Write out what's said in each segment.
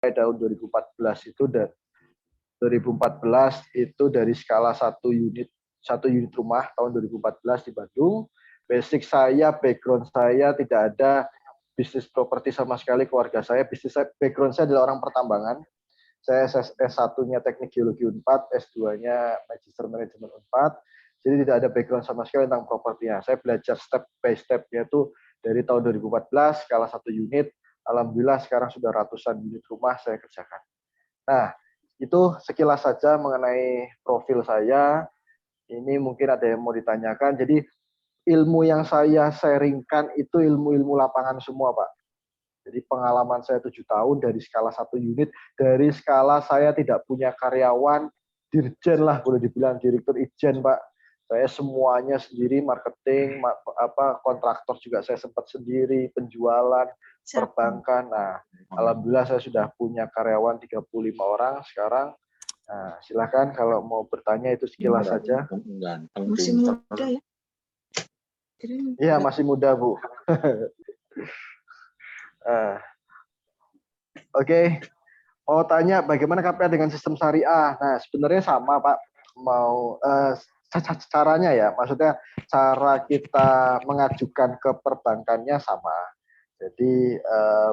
tahun 2014 itu, dan 2014 itu dari skala satu unit rumah tahun 2014 di Bandung. Basic saya, background saya tidak ada bisnis properti sama sekali. Keluarga saya, background saya adalah orang pertambangan. Saya S1-nya Teknik Geologi Unpad, S2-nya Magister Manajemen Unpad. Jadi tidak ada background sama sekali tentang propertinya. Saya belajar step by step, yaitu dari tahun 2014, skala satu unit. Alhamdulillah sekarang sudah ratusan unit rumah saya kerjakan. Nah, itu sekilas saja mengenai profil saya. Ini mungkin ada yang mau ditanyakan. Jadi ilmu yang saya sharingkan itu ilmu-ilmu lapangan semua, Pak. Jadi pengalaman saya 7 tahun dari skala satu unit, dari skala saya tidak punya karyawan, dirjen lah boleh dibilang, direktur ijen, Pak. Saya semuanya sendiri, marketing, kontraktor juga saya sempat sendiri, penjualan, perbankan. Nah, alhamdulillah saya sudah punya karyawan 35 orang sekarang. Nah, silakan kalau mau bertanya, itu sekilas saja. Masih muda ya? Iya, masih muda, Bu. Oke. Mau tanya bagaimana KPA dengan sistem syariah? Nah, sebenarnya sama, Pak. Caranya ya, maksudnya cara kita mengajukan ke perbankannya sama. Jadi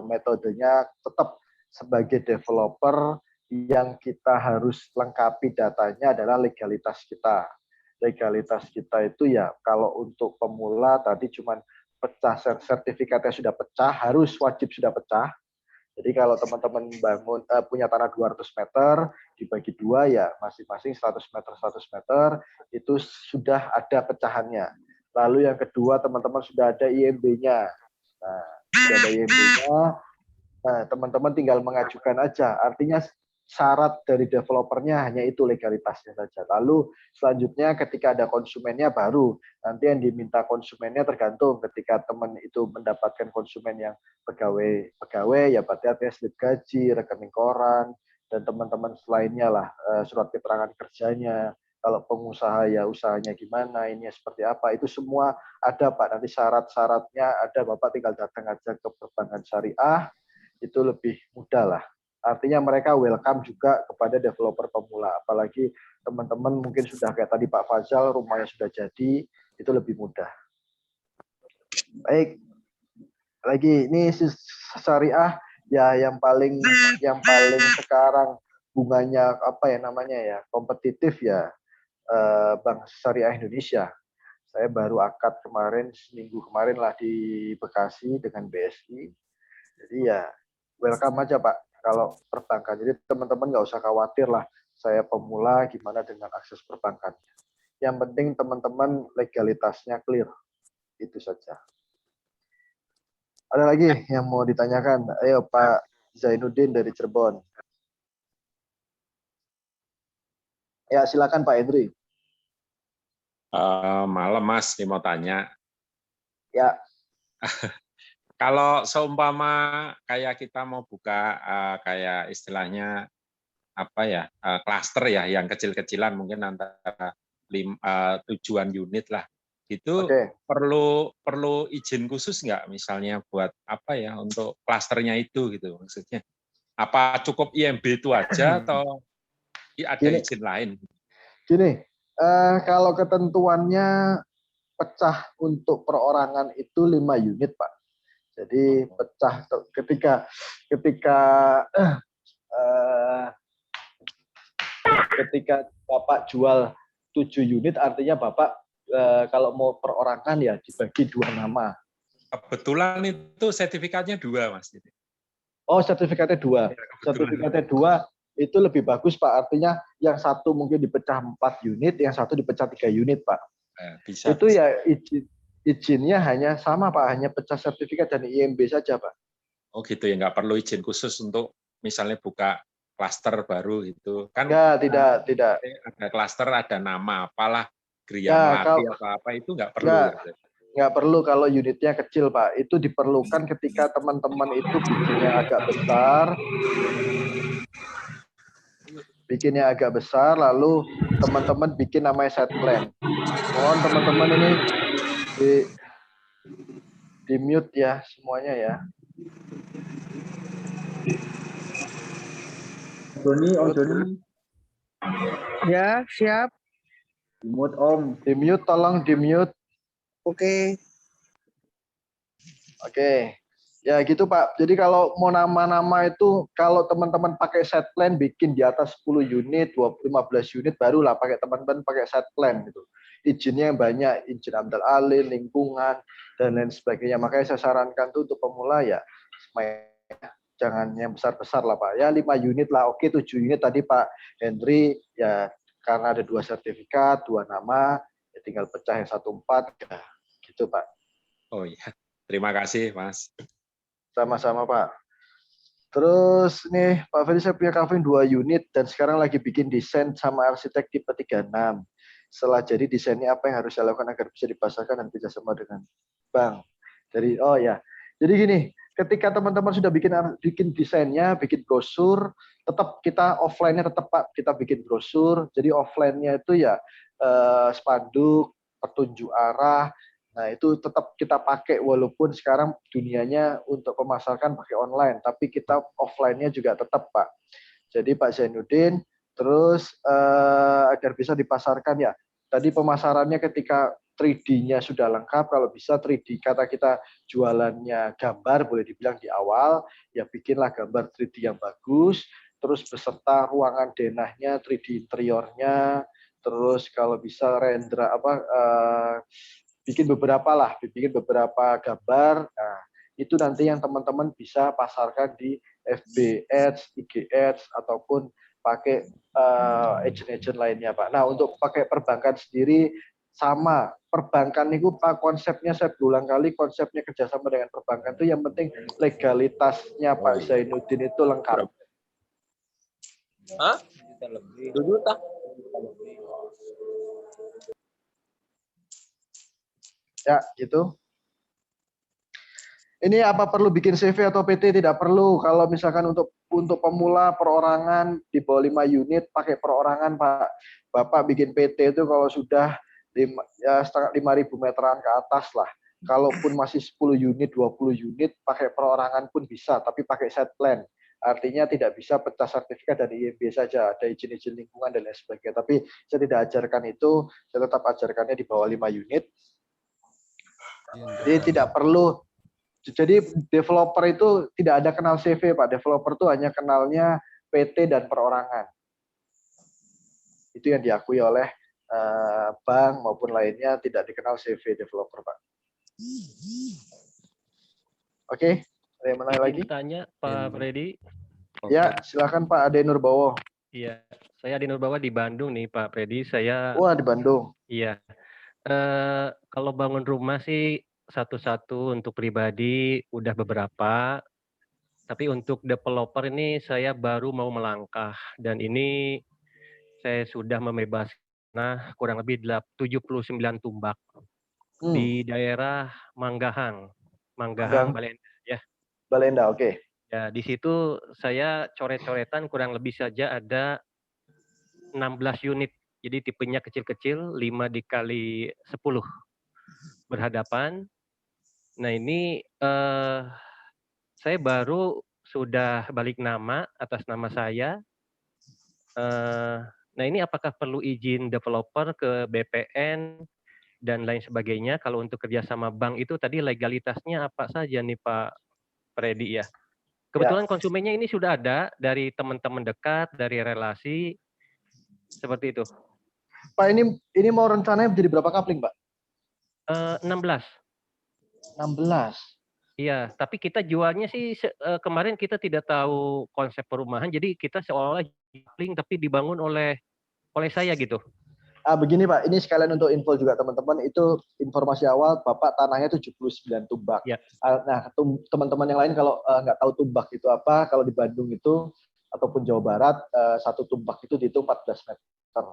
metodenya tetap sebagai developer, yang kita harus lengkapi datanya adalah legalitas kita. Legalitas kita itu ya, kalau untuk pemula tadi cuman pecah, sertifikatnya sudah pecah, harus wajib sudah pecah. Jadi kalau teman-teman punya tanah 200 meter, dibagi dua ya masing-masing 100 meter, 100 meter, itu sudah ada pecahannya. Lalu yang kedua, teman-teman sudah ada IMB-nya. Nah, sudah ada IMB-nya, nah teman-teman tinggal mengajukan aja. Artinya syarat dari developernya hanya itu, legalitasnya saja. Lalu selanjutnya ketika ada konsumennya baru, nanti yang diminta konsumennya tergantung. Ketika teman itu mendapatkan konsumen yang pegawai ya berarti artinya slip gaji, rekening koran, dan teman-teman selainnya lah, surat keterangan kerjanya. Kalau pengusaha ya usahanya gimana, ini seperti apa, itu semua ada, Pak. Nanti syarat-syaratnya ada, Bapak tinggal datang aja ke perbankan syariah, itu lebih mudah lah. Artinya mereka welcome juga kepada developer pemula. Apalagi teman-teman mungkin sudah kayak tadi Pak Fazal, rumahnya sudah jadi, itu lebih mudah. Baik. Lagi ini syariah ya, yang paling sekarang bunganya apa ya namanya ya, kompetitif ya, Bank Syariah Indonesia. Saya baru akad kemarin, seminggu kemarin lah di Bekasi dengan BSI. Jadi ya welcome aja, Pak, kalau perbankan. Jadi teman-teman nggak usah khawatir lah, saya pemula gimana dengan akses perbankan. Yang penting teman-teman legalitasnya clear. Itu saja. Ada lagi yang mau ditanyakan? Ayo Pak Zainuddin dari Cirebon. Ya silakan Pak Hendri. Malam Mas, ini mau tanya. Ya. Kalau seumpama kayak kita mau buka kayak istilahnya apa ya, klaster ya, yang kecil-kecilan mungkin antara 7 unit lah, itu perlu izin khusus nggak misalnya buat apa ya, untuk klasternya itu gitu maksudnya? Apa cukup IMB itu aja atau ada izin lain? Gini, kalau ketentuannya pecah untuk perorangan itu 5 unit, Pak. Jadi pecah ketika Bapak jual 7 unit, artinya Bapak kalau mau perorangan ya dibagi 2 nama. Kebetulan itu sertifikatnya 2, Mas. Oh, sertifikatnya 2. Ya, sertifikatnya 2 itu lebih bagus, Pak. Artinya yang satu mungkin dipecah 4 unit, yang satu dipecah 3 unit, Pak. Itu ya izinnya hanya sama, Pak. Hanya pecah sertifikat dan IMB saja, Pak. Oh gitu ya, nggak perlu izin khusus untuk misalnya buka klaster baru itu kan? Tidak. Ada klaster, ada nama, apalah, Gria Melati apa itu nggak perlu. Nggak perlu kalau unitnya kecil, Pak. Itu diperlukan ketika teman-teman itu bikinnya agak besar, lalu teman-teman bikin namanya set plan. Mohon teman-teman ini di mute ya semuanya ya. Om Joni. Ya, siap. Dimut Om. Di-mute, tolong di-mute. Oke. Oke. Ya gitu Pak. Jadi kalau mau nama-nama itu, kalau teman-teman pakai set plan, bikin di atas 10 unit, 15 unit, barulah pakai teman-teman pakai set plan gitu. Izinnya yang banyak, izin amdal alih, lingkungan, dan lain sebagainya. Makanya saya sarankan tuh untuk pemula ya, jangan yang besar-besar lah Pak. Ya 5 unit lah, oke 7 unit tadi Pak Henry, ya karena ada 2 sertifikat, 2 nama, ya tinggal pecah yang 1/4, ya gitu Pak. Oh iya, terima kasih Mas. Sama-sama Pak. Terus nih Pak Ferry, saya punya kafe 2 unit dan sekarang lagi bikin desain sama arsitek tipe 36. Setelah jadi desainnya apa yang harus saya lakukan agar bisa dipasarkan dan kerjasama dengan bank. Jadi gini, ketika teman-teman sudah bikin desainnya, bikin brosur, tetap kita offline-nya tetap Pak, kita bikin brosur. Jadi offline-nya itu ya spanduk, petunjuk arah. Nah, itu tetap kita pakai walaupun sekarang dunianya untuk pemasaran pakai online, tapi kita offline-nya juga tetap, Pak. Jadi Pak Zainuddin, terus agar bisa dipasarkan ya. Tadi pemasarannya ketika 3D-nya sudah lengkap, kalau bisa 3D, kata kita jualannya gambar, boleh dibilang di awal, ya bikinlah gambar 3D yang bagus, terus beserta ruangan denahnya, 3D interiornya, terus kalau bisa render bikin beberapa gambar. Nah, itu nanti yang teman-teman bisa pasarkan di FB Ads, IG Ads, ataupun pakai agent-agent lainnya, Pak. Nah, untuk pakai perbankan sendiri, sama. Perbankan itu, Pak, konsepnya saya berulang kali, konsepnya kerjasama dengan perbankan itu yang penting legalitasnya Pak Zainuddin itu lengkap. Hah? 2 juta. Ya, gitu. Ini apa perlu bikin CV atau PT? Tidak perlu. Kalau misalkan untuk pemula perorangan di bawah 5 unit pakai perorangan, Pak. Bapak bikin PT itu kalau sudah 5.000 meteran ke atas lah. Kalaupun masih 10 unit, 20 unit pakai perorangan pun bisa, tapi pakai set plan. Artinya tidak bisa pecah sertifikat dari IMB saja, ada izin-izin lingkungan dan lain sebagainya. Tapi saya tidak ajarkan itu, saya tetap ajarkannya di bawah 5 unit. Jadi tidak perlu. Jadi developer itu tidak ada kenal CV, Pak. Developer itu hanya kenalnya PT dan perorangan. Itu yang diakui oleh bank maupun lainnya, tidak dikenal CV developer, Pak. Oke, ada yang mana lagi? Tanya Pak Freddy. Ya, silakan Pak Ade Nurbowo. Iya, saya Ade Nurbowo di Bandung nih Pak Freddy. Wah, di Bandung. Iya. Kalau bangun rumah sih satu-satu, untuk pribadi udah beberapa, tapi untuk developer ini saya baru mau melangkah, dan ini saya sudah membebaskan kurang lebih 79 tumbak di daerah Manggahang, Balenda ya. Balenda, oke. Ya, di situ saya coret-coretan kurang lebih saja ada 16 unit. Jadi tipenya kecil-kecil, 5 dikali 10 berhadapan. Nah ini saya baru sudah balik nama atas nama saya. Nah ini apakah perlu izin developer ke BPN dan lain sebagainya? Kalau untuk kerjasama bank itu tadi legalitasnya apa saja nih Pak Freddy ya? Kebetulan konsumennya ini sudah ada dari teman-teman dekat, dari relasi, seperti itu. Pak, ini mau rencananya jadi berapa kapling, Pak? 16. 16. Iya, tapi kita jualnya sih kemarin kita tidak tahu konsep perumahan, jadi kita seolah-olah kapling tapi dibangun oleh saya gitu. Begini Pak, ini sekalian untuk info juga teman-teman, itu informasi awal, Bapak tanahnya 79 tumbak. Ya. Nah, teman-teman yang lain kalau nggak tahu tumbak itu apa, kalau di Bandung itu, ataupun Jawa Barat, satu tumbak itu dihitung 14 meter.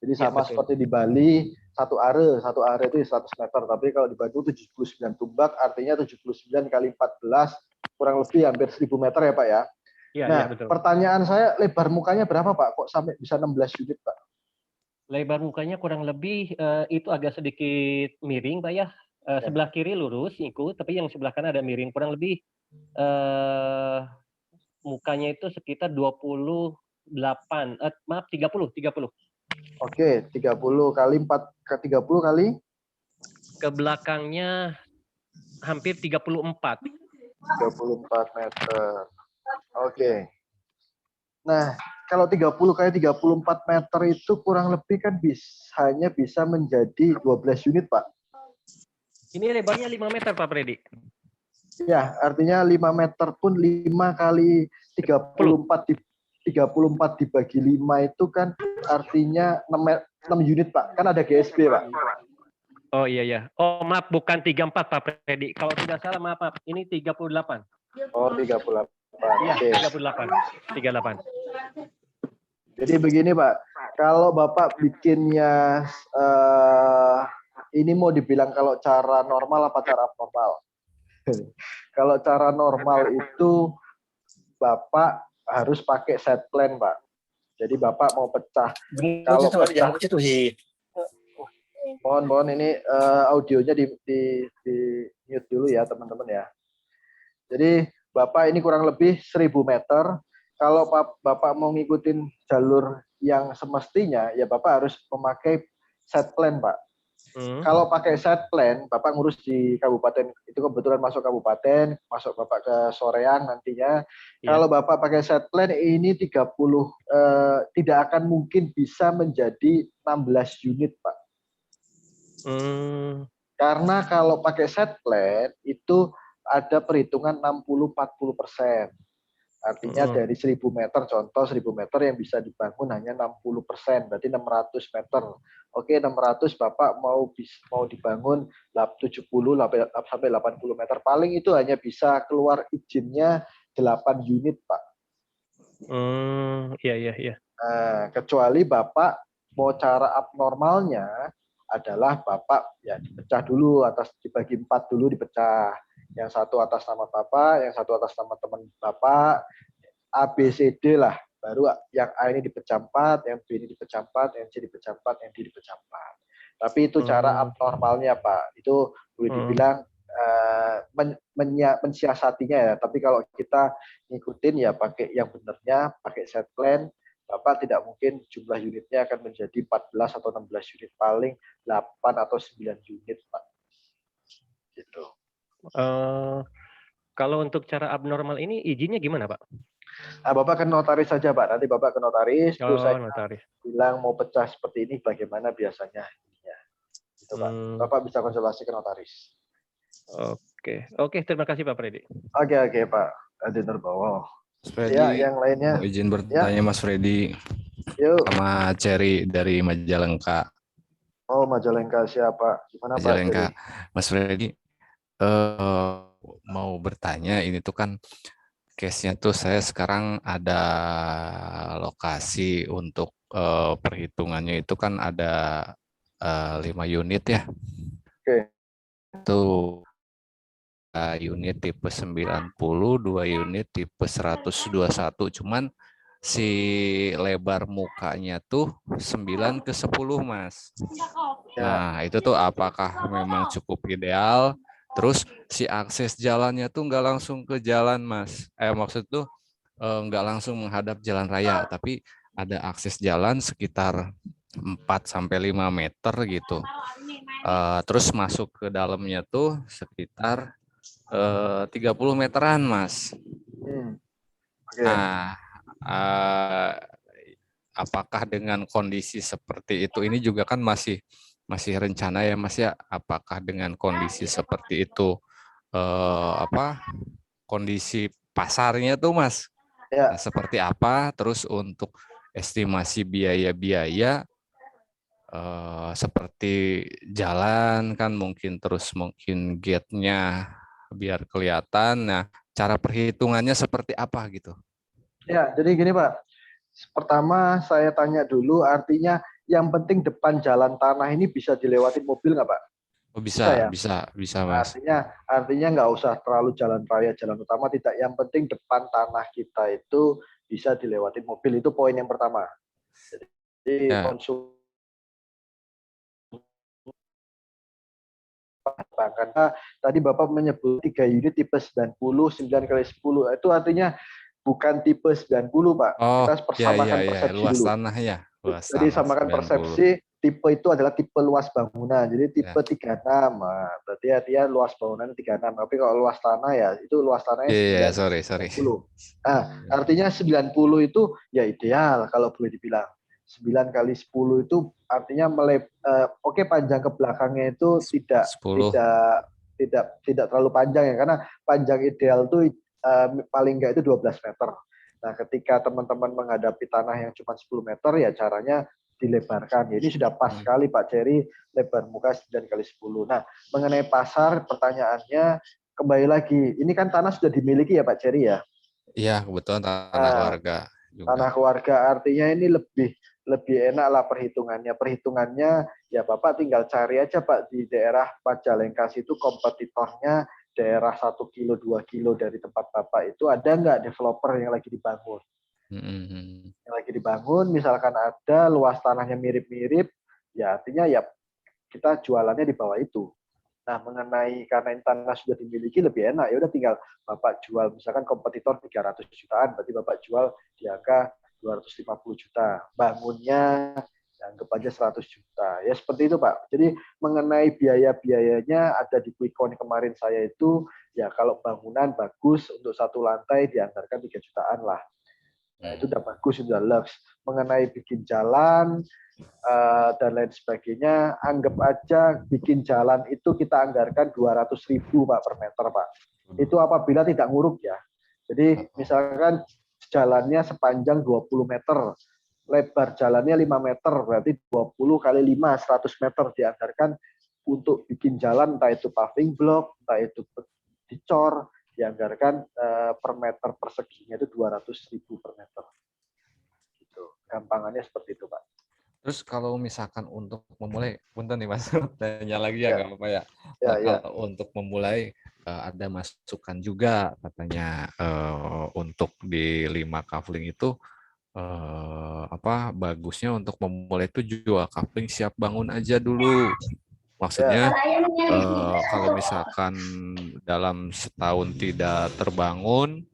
Jadi sama seperti di Bali, satu are itu 100 meter. Tapi kalau di Bandung 79 tumbak, artinya 79 kali 14, kurang lebih hampir 1.000 meter ya Pak ya. Ya, nah, ya, betul. Pertanyaan saya, lebar mukanya berapa Pak? Kok sampai bisa 16 unit Pak? Lebar mukanya kurang lebih itu agak sedikit miring Pak ya. Sebelah kiri lurus ikut, tapi yang sebelah kanan ada miring. Kurang lebih mukanya itu sekitar 20 maaf 30. Oke, 30 kali 4 ke 30 kali Ke belakangnya hampir 34. 34 meter. Oke. Nah, kalau 30 kali 34 meter itu kurang lebih kan hanya bisa menjadi 12 unit, Pak. Ini lebarnya 5 meter, Pak Freddy. Ya, artinya 5 meter pun 5 kali 34 dibagi 5 itu kan artinya 6 unit, Pak. Kan ada GSB, Pak. Oh iya. Oh maaf, bukan 34 Pak Freddy. Kalau tidak salah maaf. Ini 38. Oh, 38. Iya, Oke. 38. Jadi begini, Pak. Kalau Bapak bikinnya ini mau dibilang kalau cara normal apa cara abnormal? Kalau cara normal itu Bapak harus pakai set plan, Pak. Jadi Bapak mau pecah. Kalau pecah, mohon ini audionya di mute dulu ya, teman-teman ya. Jadi Bapak ini kurang lebih 1000 meter. Kalau Bapak mau ngikutin jalur yang semestinya, ya Bapak harus memakai set plan, Pak. Kalau pakai set plan, Bapak ngurus di kabupaten, itu kebetulan masuk kabupaten, masuk Bapak ke Soreang nantinya. Yeah. Kalau Bapak pakai set plan, ini 30, tidak akan mungkin bisa menjadi 16 unit, Pak. Karena kalau pakai set plan, itu ada perhitungan 60-40%. Artinya dari 1000 meter, contoh 1000 meter yang bisa dibangun hanya 60%, berarti 600 meter. Oke, 600 Bapak mau dibangun 70 sampai 80 meter. Paling itu hanya bisa keluar izinnya 8 unit, Pak. Iya. Nah, kecuali Bapak mau cara abnormalnya adalah Bapak ya dipecah dulu, dibagi 4 dulu dipecah. Yang satu atas nama Bapak, yang satu atas nama teman Bapak, A, B, C, D lah. Baru yang A ini dipecah 4, yang B ini dipecah 4, yang C dipecah 4, yang D dipecah 4. Tapi itu cara abnormalnya, Pak. Itu boleh dibilang mensiasatinya ya. Tapi kalau kita ngikutin ya pakai yang benernya, pakai set plan, Bapak tidak mungkin jumlah unitnya akan menjadi 14 atau 16 unit. Paling 8 atau 9 unit, Pak. Gitu. Kalau untuk cara abnormal ini izinnya gimana, Pak? Nah, Bapak ke notaris saja, Pak. Nanti Bapak ke notaris, terus saya notaris. bilang mau pecah seperti ini, bagaimana biasanya. Gitu, Pak. Bapak bisa konsultasi ke notaris. Oke, terima kasih Pak Freddy. Oke, Pak Adi Nurbowo. Mas Freddy, ya, yang lainnya. Mau izin bertanya ya. Mas Freddy. Yuk. Sama Cherry dari Majalengka. Oh, Majalengka siapa? Gimana Majalengka. Pak? Mas Freddy, mau bertanya, ini tuh kan case-nya tuh saya sekarang ada lokasi untuk perhitungannya itu kan ada 5 unit ya. Oke. Itu unit tipe 90, 2 unit tipe 121. Cuman si lebar mukanya tuh 9:10, Mas. Nah, itu tuh apakah memang cukup ideal? Terus si akses jalannya tuh nggak langsung ke jalan, Mas. Maksud tuh nggak langsung menghadap jalan raya, tapi ada akses jalan sekitar 4-5 meter gitu. Terus masuk ke dalamnya tuh sekitar 30 meteran, Mas. Okay. Nah, apakah dengan kondisi seperti itu, ini juga kan masih rencana ya, Mas ya, apakah dengan kondisi seperti itu kondisi pasarnya tuh, Mas, ya. Seperti apa, terus untuk estimasi biaya-biaya seperti jalan kan mungkin, terus mungkin gate-nya biar kelihatan. Nah, cara perhitungannya seperti apa gitu? Ya, jadi gini Pak. Pertama saya tanya dulu, artinya yang penting depan jalan tanah ini bisa dilewati mobil nggak Pak? Oh, bisa, ya? Bisa Mas. Artinya nggak usah terlalu jalan raya, jalan utama tidak. Yang penting depan tanah kita itu bisa dilewati mobil, itu poin yang pertama. Jadi karena tadi Bapak menyebut 3 unit tipe 90, 9 kali 10, itu artinya bukan tipe 90 Pak. Oh, Kita ya, persamakan ya, ya. persepsi Luas dulu. tanah ya. Luas Jadi tanah samakan 90. persepsi, tipe itu adalah tipe luas bangunan. Jadi tipe Ya. 36, berarti dia luas bangunan 36. Tapi kalau luas tanah ya itu luas tanahnya Iya, 90. sorry. Nah, artinya 90 itu ya ideal kalau boleh dibilang. 9 kali 10 itu artinya oke, panjang ke belakangnya itu 10. tidak terlalu panjang ya, karena panjang ideal itu paling enggak itu 12 meter. Nah, ketika teman-teman menghadapi tanah yang cuma 10 meter, ya caranya dilebarkan. Ya, ini sudah pas sekali Pak Jerry, lebar muka 9 kali 10. Nah, mengenai pasar, pertanyaannya kembali lagi, ini kan tanah sudah dimiliki ya Pak Jerry ya? Iya, kebetulan tanah Nah, warga juga. tanah keluarga artinya ini lebih enak lah perhitungannya. Perhitungannya ya Bapak tinggal cari aja Pak di daerah Majalengka itu kompetitornya daerah 1 kilo 2 kilo dari tempat Bapak itu ada nggak developer yang lagi dibangun? Yang lagi dibangun, misalkan ada luas tanahnya mirip-mirip, ya artinya ya kita jualannya di bawah itu. Nah, mengenai karena tanah sudah dimiliki lebih enak, ya udah tinggal Bapak jual, misalkan kompetitor 300 jutaan, berarti Bapak jual di angka 250 juta. Bangunnya anggap aja 100 juta. Ya seperti itu Pak. Jadi mengenai biaya-biayanya ada di quick count kemarin saya itu, ya kalau bangunan bagus untuk satu lantai dianggarkan 3 jutaan lah. Nah, itu udah bagus, sudah lux. Mengenai bikin jalan dan lain sebagainya, anggap aja bikin jalan itu kita anggarkan 200.000 Pak per meter Pak. Itu apabila tidak nguruk ya. Jadi misalkan jalannya sepanjang 20 meter, lebar jalannya 5 meter, berarti 20 kali 5, 100 meter dianggarkan untuk bikin jalan, entah itu paving block, entah itu dicor, dianggarkan per meter perseginya itu 200.000 per meter. Gitu. Gampangannya seperti itu Pak. Terus kalau misalkan untuk memulai, punten nih Mas, tanya lagi ya, nggak apa-apa ya. Kalau untuk memulai ada masukan juga katanya untuk di 5 kafling itu bagusnya untuk memulai itu jual kafling siap bangun aja dulu. Maksudnya kalau misalkan dalam setahun tidak terbangun,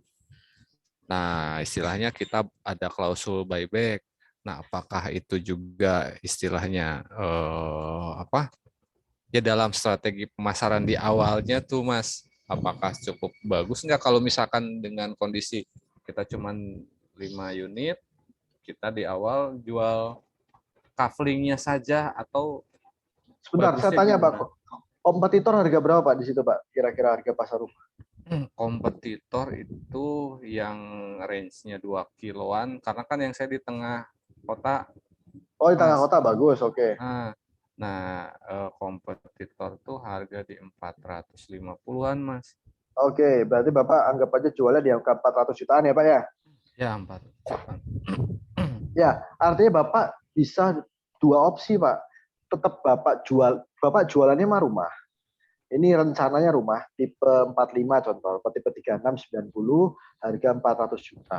nah istilahnya kita ada klausul buyback. Nah, apakah itu juga istilahnya ya dalam strategi pemasaran di awalnya tuh Mas, apakah cukup bagus nggak kalau misalkan dengan kondisi kita cuma 5 unit, kita di awal jual kaflingnya saja atau sebentar saya tanya gimana? Pak, kompetitor harga berapa Pak di situ Pak? Kira-kira harga pasar rumah? Kompetitor itu yang range-nya 2 kiloan, karena kan yang saya di tengah kota. Oh, di tengah kota bagus, oke. Nah, kompetitor tuh harga di 450-an, Mas. Oke, berarti Bapak anggap aja jualnya di angka 400 jutaan ya, Pak ya? Ya, 400 jutaan. Ya, artinya Bapak bisa dua opsi, Pak. Tetap Bapak jualannya mah rumah. Ini rencananya rumah tipe 45 contoh, tipe 36 90 harga 400 juta.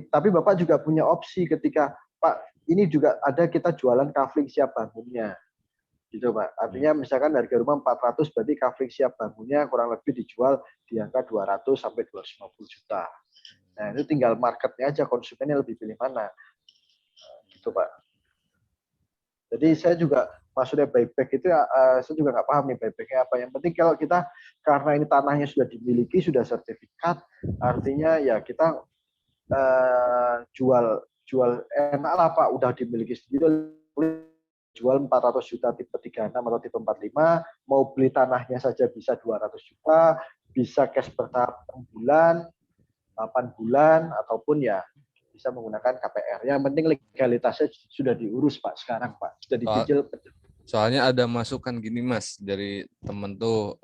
Tapi Bapak juga punya opsi ketika Pak ini juga ada kita jualan kafling siap bangunnya. Gitu Pak. Artinya misalkan harga rumah 400 berarti kafling siap bangunnya kurang lebih dijual di angka 200 sampai 250 juta. Nah, itu tinggal marketnya aja, konsumennya lebih pilih mana. Gitu Pak. Jadi saya juga maksudnya buyback itu saya juga nggak paham nih buybacknya apa. Yang penting kalau kita karena ini tanahnya sudah dimiliki, sudah sertifikat, artinya ya kita jual enak lah Pak, udah dimiliki sendiri, jual 400 juta tipe 36 atau tipe 45, mau beli tanahnya saja bisa 200 juta, bisa cash bertahap 6 bulan, 8 bulan, ataupun ya bisa menggunakan KPR. Yang penting legalitasnya sudah diurus Pak sekarang Pak, sudah dicicil. Soalnya ada masukan gini Mas dari temen tuh,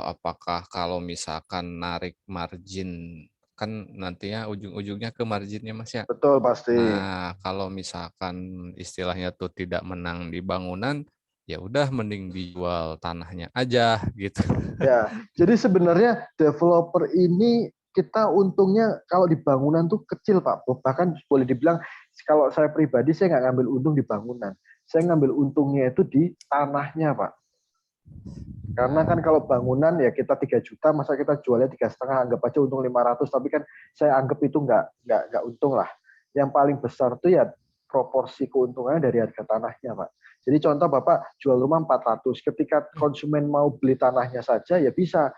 apakah kalau misalkan narik margin kan nantinya ujung-ujungnya ke marginnya Mas ya. Betul pasti. Nah kalau misalkan istilahnya tuh tidak menang di bangunan, ya udah mending dijual tanahnya aja gitu. Ya, jadi sebenarnya developer ini kita untungnya kalau di bangunan tuh kecil Pak. Bahkan boleh dibilang kalau saya pribadi saya nggak ngambil untung di bangunan. Saya ngambil untungnya itu di tanahnya Pak. Karena kan kalau bangunan ya kita 3 juta, masa kita jualnya 3,5, anggap aja untung 500, tapi kan saya anggap itu nggak untung lah. Yang paling besar itu ya proporsi keuntungannya dari harga tanahnya, Pak. Jadi contoh Bapak jual rumah 400, ketika konsumen mau beli tanahnya saja ya bisa,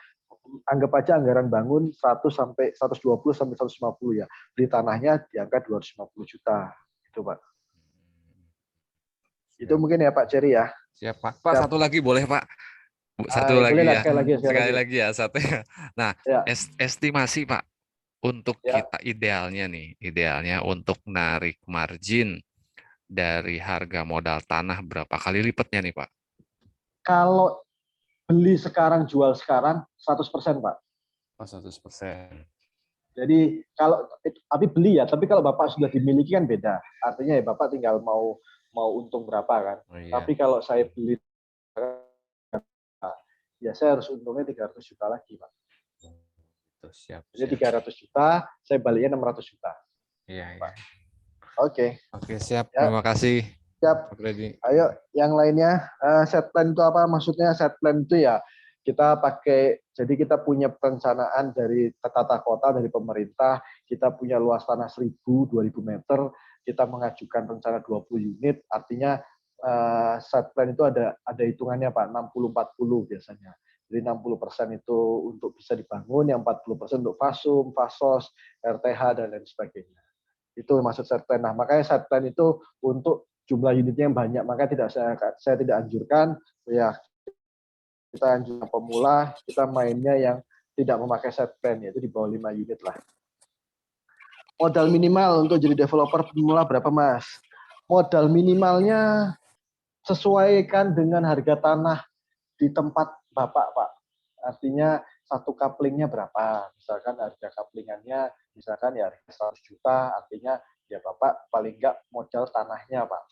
anggap aja anggaran bangun 100 sampai 120 sampai 150 ya. Beli tanahnya di angka 250 juta. Itu, Pak. Itu mungkin ya Pak Jerry ya. Siap, Pak. Pak, satu lagi boleh, Pak? Satu Boleh lagi lah, ya. Sekali lagi ya, satu. Nah, Ya. estimasi, Pak, untuk Ya. kita idealnya untuk narik margin dari harga modal tanah berapa kali lipatnya nih, Pak? Kalau beli sekarang, jual sekarang, 100%, Pak. Oh, 100%. Jadi kalau tapi beli ya, tapi kalau Bapak sudah dimiliki kan beda. Artinya ya Bapak tinggal mau untung berapa kan. Oh, iya. Tapi kalau saya beli ya saya harus untungnya 300 juta lagi, Pak. Siap. Jadi 300 juta, saya baliknya 600 juta. Iya, Pak. Oke. Oke, siap. Ya. Terima kasih. Siap. Pak Freddy. Ayo, yang lainnya, set plan itu apa? Maksudnya set plan itu ya kita pakai, jadi kita punya perencanaan dari tata kota, dari pemerintah, kita punya luas tanah 1.000, 2.000 meter, kita mengajukan rencana 20 unit, artinya set plan itu ada hitungannya Pak, 60-40 biasanya. Jadi 60% itu untuk bisa dibangun, yang 40% untuk fasum, fasos, RTH, dan lain sebagainya. Itu maksud set plan. Nah, makanya set plan itu untuk jumlah unitnya yang banyak, makanya saya tidak anjurkan ya kita anjurkan pemula, kita mainnya yang tidak memakai set plan, yaitu di bawah 5 unit lah. Modal minimal untuk jadi developer pemula berapa, Mas? Modal minimalnya sesuaikan dengan harga tanah di tempat Bapak, Pak. Artinya satu kaplingnya berapa? Misalkan harga kaplingannya misalkan ya 100 juta, artinya ya Bapak paling enggak modal tanahnya, Pak.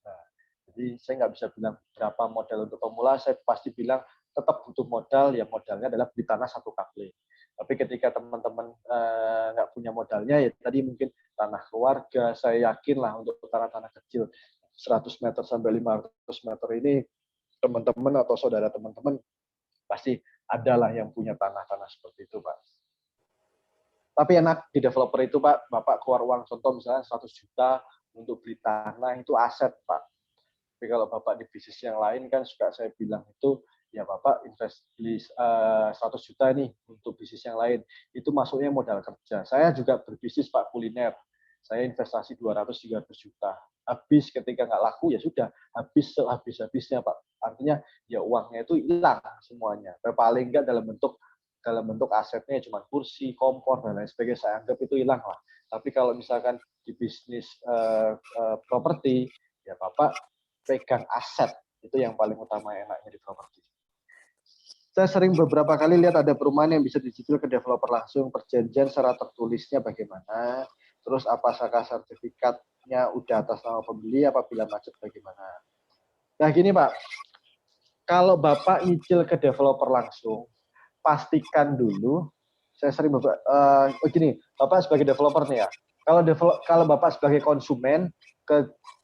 Nah, jadi saya nggak bisa bilang berapa modal untuk pemula, saya pasti bilang tetap butuh modal, ya modalnya adalah beli tanah satu kapling. Tapi ketika teman-teman nggak punya modalnya, ya tadi mungkin tanah keluarga, saya yakin lah untuk tanah-tanah kecil 100 meter sampai 500 meter ini, teman-teman atau saudara teman-teman pasti adalah yang punya tanah-tanah seperti itu, Pak. Tapi enak di developer itu, Pak, Bapak keluar uang, contoh misalnya 100 juta untuk beli tanah, itu aset, Pak. Tapi kalau Bapak di bisnis yang lain kan suka saya bilang itu, ya Bapak invest beli 100 juta nih untuk bisnis yang lain, itu masuknya modal kerja. Saya juga berbisnis, Pak, kuliner. Saya investasi 200-300 juta. Habis ketika nggak laku, ya sudah, habis sehabis-habisnya, Pak. Artinya ya uangnya itu hilang semuanya. Paling nggak dalam bentuk asetnya cuma kursi, kompor, dan lain sebagainya, saya anggap itu hilang lah. Tapi kalau misalkan di bisnis properti, ya Bapak pegang aset, itu yang paling utama enaknya di properti. Saya sering beberapa kali lihat ada perumahan yang bisa dicicil ke developer langsung, perjanjian secara tertulisnya bagaimana, terus apakah sertifikatnya udah atas nama pembeli, apabila macet bagaimana. Nah gini Pak, kalau Bapak nyicil ke developer langsung, pastikan dulu, saya sering gini, Bapak sebagai developer nih ya, kalau Bapak sebagai konsumen,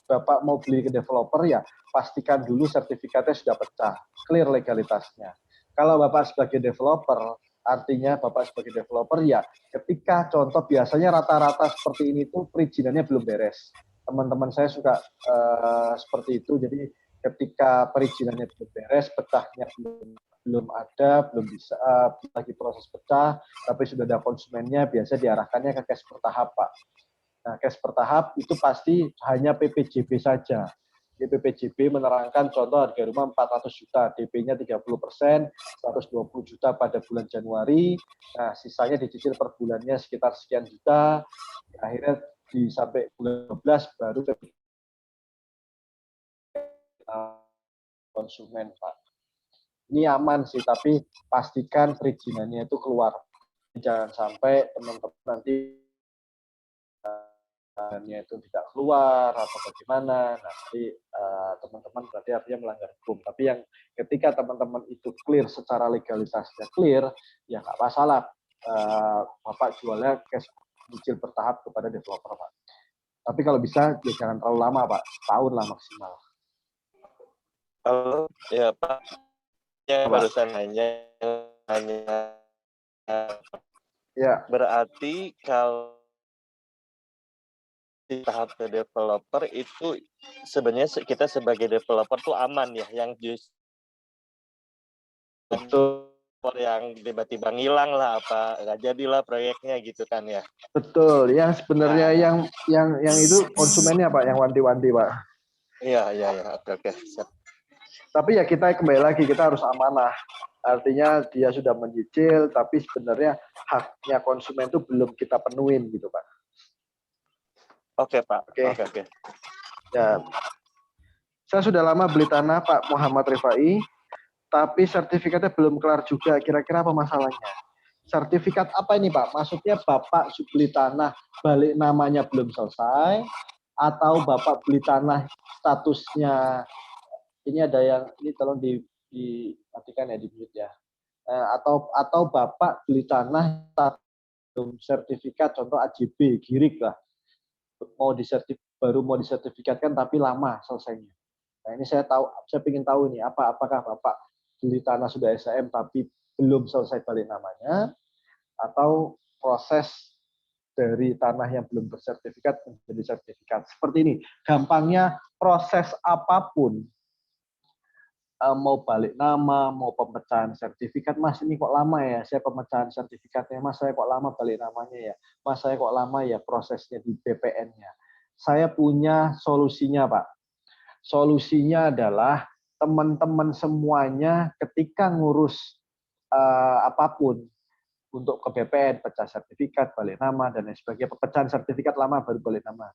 Bapak mau beli ke developer ya, pastikan dulu sertifikatnya sudah pecah, clear legalitasnya. Kalau Bapak sebagai developer, artinya Bapak sebagai developer ya, ketika contoh biasanya rata-rata seperti ini tuh perizinannya belum beres. Teman-teman saya suka seperti itu, jadi ketika perizinannya belum beres, pecahnya belum ada, belum bisa lagi proses pecah, tapi sudah ada konsumennya, biasa diarahkannya ke cash bertahap, Pak. Nah, cash bertahap itu pasti hanya PPJB saja. Di PPJB menerangkan contoh harga rumah 400 juta, DP-nya 30%, 120 juta pada bulan Januari, nah sisanya dicicil per bulannya sekitar sekian juta, akhirnya sampai bulan 12 baru ke konsumen, Pak. Ini aman sih, tapi pastikan perizinannya itu keluar. Jangan sampai teman-teman nanti itu tidak keluar atau bagaimana, nanti teman-teman berarti artinya melanggar hukum. Tapi yang ketika teman-teman itu clear secara legalitasnya clear, ya nggak masalah. Bapak jualnya cash cicil bertahap kepada developer, Pak. Tapi kalau bisa ya jangan terlalu lama, Pak. Tahun lah maksimal. Halo, ya Pak. barusan hanya Ya, berarti kalau di tahap ke developer itu sebenarnya kita sebagai developer tuh aman ya, yang justru betul. yang tiba-tiba ngilang lah apa nggak jadilah proyeknya gitu kan ya. Betul. Yang sebenarnya Nah. yang itu konsumennya Pak, yang wanti-wanti Pak. Iya, oke, siap. Tapi ya kita kembali lagi, kita harus amanah. Artinya dia sudah menyicil, tapi sebenarnya haknya konsumen itu belum kita penuhin gitu Pak. Oke Pak. Oke. Oke. Ya, saya sudah lama beli tanah Pak Muhammad Rifai, tapi sertifikatnya belum kelar juga. Kira-kira apa masalahnya? Sertifikat apa ini Pak? Maksudnya Bapak beli tanah, balik namanya belum selesai, atau Bapak beli tanah statusnya, ini ada yang, ini tolong dimatikan ya, di mute ya. Atau Bapak beli tanah belum sertifikat, contoh AJB, girik lah, baru mau disertifikatkan tapi lama selesainya. Nah ini saya ingin tahu nih, apakah Bapak beli tanah sudah SHM tapi belum selesai balik namanya, atau proses dari tanah yang belum bersertifikat menjadi sertifikat. Seperti ini, gampangnya proses apapun, mau balik nama, mau pemecahan sertifikat, Mas ini kok lama ya, saya pemecahan sertifikatnya, Mas saya kok lama balik namanya ya, Mas saya kok lama ya prosesnya di BPN-nya. Saya punya solusinya Pak. Solusinya adalah teman-teman semuanya ketika ngurus apapun, untuk ke BPN, pecah sertifikat, balik nama, dan lain sebagainya. Pecahan sertifikat lama baru balik nama.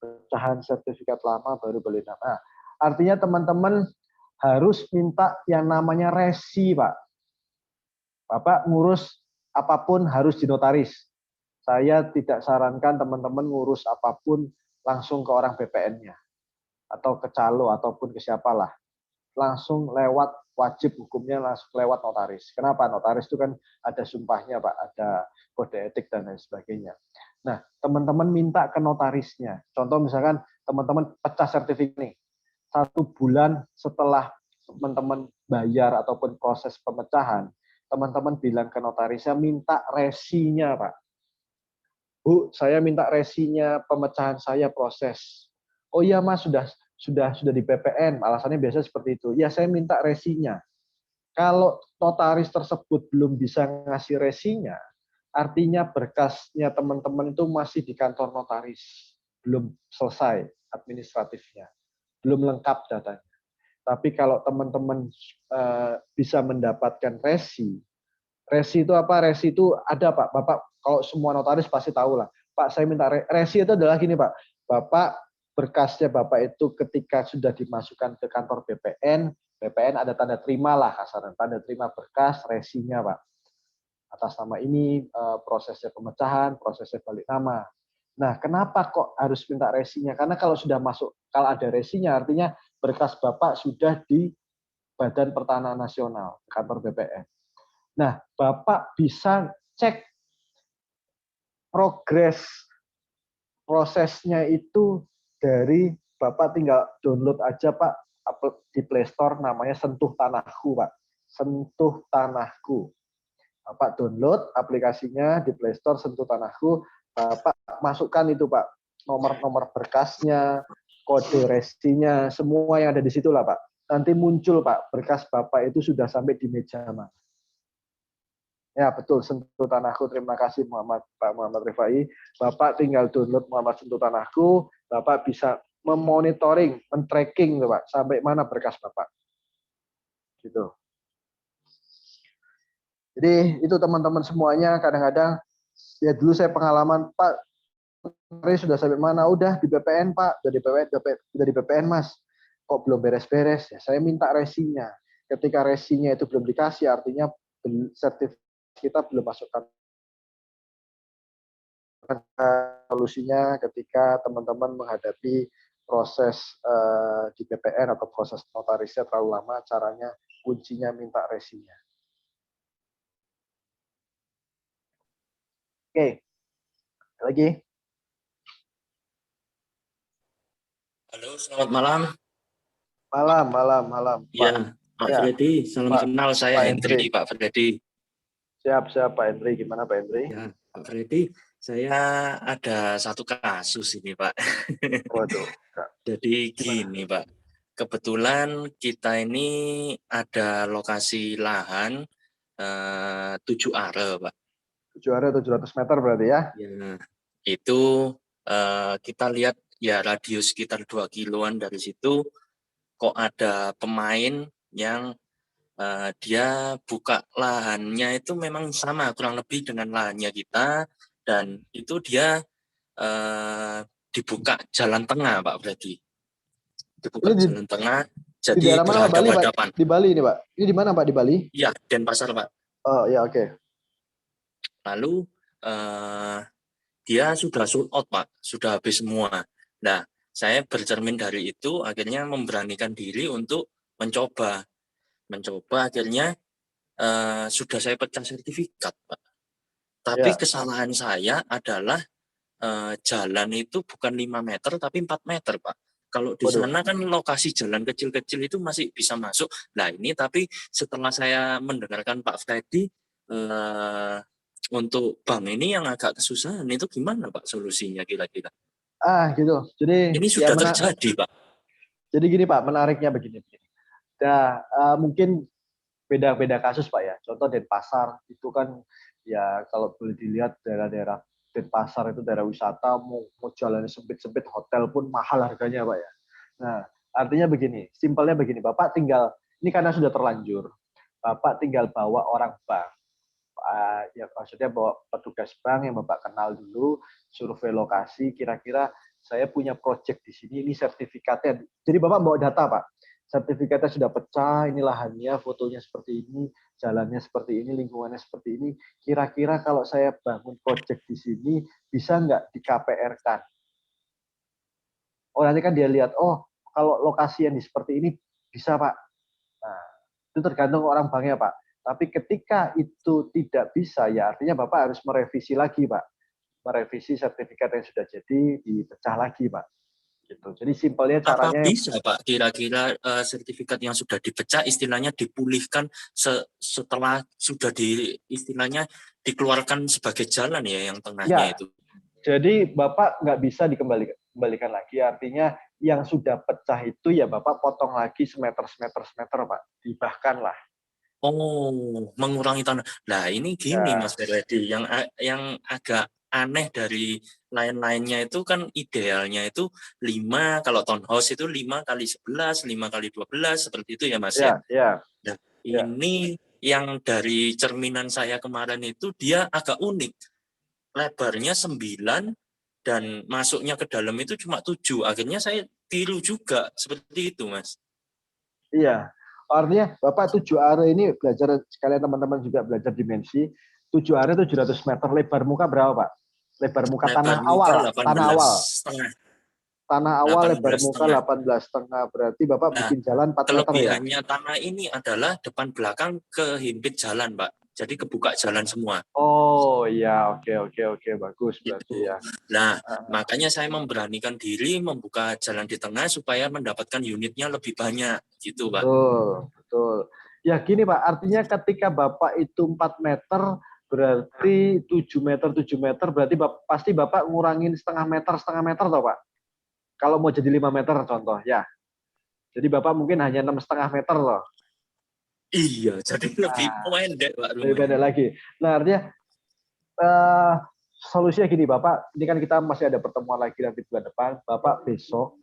Pecahan sertifikat lama baru balik nama. Artinya teman-teman harus minta yang namanya resi, Pak. Bapak ngurus apapun harus dinotaris. Saya tidak sarankan teman-teman ngurus apapun langsung ke orang BPN-nya. Atau ke calo, ataupun ke siapalah. Langsung lewat, wajib hukumnya langsung lewat notaris. Kenapa? Notaris itu kan ada sumpahnya Pak, ada kode etik dan lain sebagainya. Nah, teman-teman minta ke notarisnya. Contoh misalkan teman-teman pecah sertifikat nih, 1 bulan setelah teman-teman bayar ataupun proses pemecahan, teman-teman bilang ke notarisnya minta resinya Pak. Bu, saya minta resinya pemecahan saya proses. Oh iya Mas, sudah di BPN, alasannya biasa seperti itu. Ya saya minta resinya. Kalau notaris tersebut belum bisa ngasih resinya, artinya berkasnya teman-teman itu masih di kantor notaris, belum selesai administratifnya, belum lengkap datanya. Tapi kalau teman-teman bisa mendapatkan resi itu apa? Resi itu ada Pak. Bapak kalau semua notaris pasti tahu lah. Pak saya minta resi itu adalah gini Pak. Bapak berkasnya Bapak itu ketika sudah dimasukkan ke kantor BPN ada tanda terima lah kasarnya, tanda terima berkas resinya Pak. Atas nama ini prosesnya pemecahan, prosesnya balik nama. Nah, kenapa kok harus minta resinya? Karena kalau sudah masuk, kalau ada resinya artinya berkas Bapak sudah di Badan Pertanahan Nasional, kantor BPN. Nah, Bapak bisa cek progres prosesnya itu dari Bapak tinggal download aja Pak di Play Store namanya Sentuh Tanahku Pak. Sentuh Tanahku. Bapak download aplikasinya di Play Store Sentuh Tanahku. Bapak masukkan itu Pak. Nomor-nomor berkasnya, kode resinya, semua yang ada di situ lah Pak. Nanti muncul Pak, berkas Bapak itu sudah sampai di meja mana. Ya betul, Sentuh Tanahku. Terima kasih Pak Muhammad Rifai. Bapak tinggal download Muhammad Sentuh Tanahku, Bapak bisa memonitoring, men-tracking Pak, sampai mana berkas Bapak. Gitu. Jadi itu teman-teman semuanya, kadang-kadang ya dulu saya pengalaman, Pak, sudah sampai mana? Udah di BPN Pak, udah di BPN Mas. Kok belum beres-beres? Ya, saya minta resinya. Ketika resinya itu belum dikasih, artinya sertifikat kita belum masukkan. Solusinya ketika teman-teman menghadapi proses di BPN atau proses notarisnya terlalu lama, caranya kuncinya minta resinya. Oke, lagi. Halo, selamat malam. Malam. Ya, Pak. Pak Ya, Freddy, salam Pak, kenal, saya Pak Hendri, Hendri. Pak Freddy. Siap, Pak Hendri. Gimana Pak Hendri? Ya, Pak Freddy, saya ada satu kasus ini, Pak. Waduh, Kak. Jadi Gimana? gini, Pak. Kebetulan kita ini ada lokasi lahan 7 are, Pak. 7 area 700 meter berarti ya? Ya, itu kita lihat ya radius sekitar 2 kiloan dari situ kok ada pemain yang dia buka lahannya itu memang sama kurang lebih dengan lahannya kita, dan itu dia dibuka jalan tengah, Pak Freddy. Dibuka Ini jalan tengah, di jadi daerah mana Pak? Bali Pak? berhadapan-hadapan. Di Bali ini Pak? Ini di mana Pak? Di Bali? Iya, Denpasar, Pak. Oh ya, oke. Lalu dia sudah sold out, Pak, sudah habis semua. Nah, saya bercermin dari itu akhirnya memberanikan diri untuk mencoba akhirnya sudah saya pecah sertifikat, Pak. Tapi Ya. kesalahan saya adalah jalan itu bukan 5 meter tapi 4 meter, Pak. Kalau di Waduh. sana kan lokasi jalan kecil-kecil itu masih bisa masuk. Nah ini tapi setelah saya mendengarkan Pak Freddy untuk bank ini yang agak kesusahan, itu gimana Pak solusinya kira-kira? Gitu. Jadi ini sudah terjadi, Pak. Jadi gini Pak, menariknya begini. Nah, mungkin beda-beda kasus Pak ya. Contoh Denpasar itu kan ya kalau boleh dilihat daerah-daerah Denpasar itu daerah wisata, mau jalannya sempit-sempit, hotel pun mahal harganya Pak ya. Nah, artinya begini, simpelnya begini, Bapak tinggal, ini karena sudah terlanjur, Bapak tinggal bawa orang bank. Ya maksudnya bawa petugas bank yang Bapak kenal dulu, survei lokasi, kira-kira saya punya project di sini, ini sertifikatnya. Jadi Bapak bawa data Pak, sertifikatnya sudah pecah, ini lahannya, fotonya seperti ini, jalannya seperti ini, lingkungannya seperti ini. Kira-kira kalau saya bangun project di sini, bisa nggak di KPR-kan? Oh nanti kan dia lihat, oh kalau lokasi yang seperti ini bisa Pak. Nah, itu tergantung orang banknya Pak. Tapi ketika itu tidak bisa, ya artinya Bapak harus merevisi lagi Pak. Merevisi sertifikat yang sudah jadi, dipecah lagi Pak. Gitu. Jadi simpelnya caranya. Apa bisa Pak kira-kira sertifikat yang sudah dipecah istilahnya dipulihkan setelah sudah istilahnya dikeluarkan sebagai jalan ya yang tengahnya itu? Jadi Bapak nggak bisa dikembalikan lagi, artinya yang sudah pecah itu ya Bapak potong lagi semeter Pak, dibahkan lah. Oh, mengurangi tanah. Nah ini gini Mas Ferdi, yang agak aneh dari lain-lainnya itu kan idealnya itu 5, kalau townhouse itu 5 kali 11, 5 kali 12, seperti itu ya Mas ya? Nah, ini yang dari cerminan saya kemarin itu dia agak unik. Lebarnya 9 dan masuknya ke dalam itu cuma 7. Akhirnya saya tiru juga seperti itu, Mas. Iya. Artinya Bapak 7 are ini belajar, sekalian teman-teman juga belajar dimensi. 7 are 700 meter, lebar muka berapa Pak? Lebar muka tanah awal. Tanah awal lebar muka 18,5, berarti Bapak bikin jalan 4 meter ya? Kelebihannya tanah ini adalah depan belakang kehimpit jalan, Pak. Jadi kebuka jalan semua. Oh iya, oke, bagus berarti ya. Nah, makanya saya memberanikan diri membuka jalan di tengah supaya mendapatkan unitnya lebih banyak, gitu Pak. Betul. Ya gini Pak, artinya ketika Bapak itu 4 meter, berarti 7 meter, berarti pasti Bapak ngurangin setengah meter toh Pak? Kalau mau jadi 5 meter contoh ya. Jadi Bapak mungkin hanya 6,5 meter loh. Iya, jadi lebih pendek Pak. Lebih pendek lagi. Nah artinya solusinya gini Bapak, ini kan kita masih ada pertemuan lagi nanti bulan depan. Bapak besok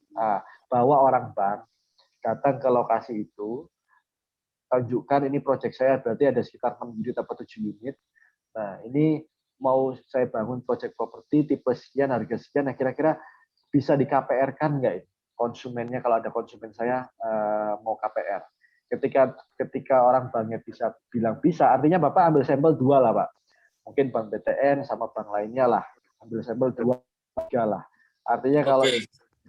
bawa orang bank, datang ke lokasi itu, tunjukkan ini proyek saya, berarti ada sekitar 6 unit atau 7 unit. Nah ini mau saya bangun proyek properti tipe sekian, harga sekian, nah kira-kira bisa di KPR-kan nggak ini? Konsumennya, kalau ada konsumen saya mau KPR. Ketika orang banknya bisa bilang bisa, artinya Bapak ambil sampel 2 lah Pak. Mungkin bank BTN sama bank lainnya lah. Ambil sampel 2, 3 lah. Artinya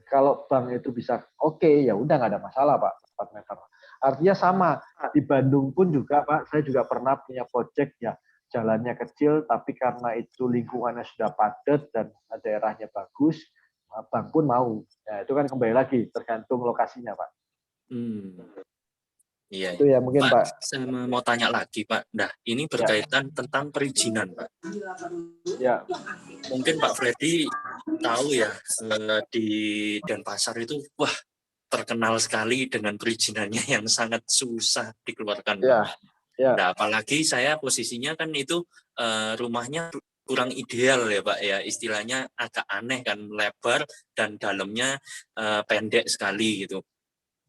kalau bank itu bisa ya udah nggak ada masalah Pak, 4 meter. Artinya sama, di Bandung pun juga Pak, saya juga pernah punya proyek ya, jalannya kecil, tapi karena itu lingkungannya sudah padat dan daerahnya bagus, bank pun mau. Ya, itu kan kembali lagi tergantung lokasinya Pak. Iya, Itu ya mungkin Pak. saya mau tanya lagi Pak. Nah, ini berkaitan tentang perizinan Pak. Ya. Mungkin Pak Freddy tahu ya, di Denpasar itu wah terkenal sekali dengan perizinannya yang sangat susah dikeluarkan Pak. Ya. Nah, apalagi saya posisinya kan itu rumahnya kurang ideal ya Pak ya, istilahnya agak aneh kan, lebar dan dalamnya pendek sekali gitu.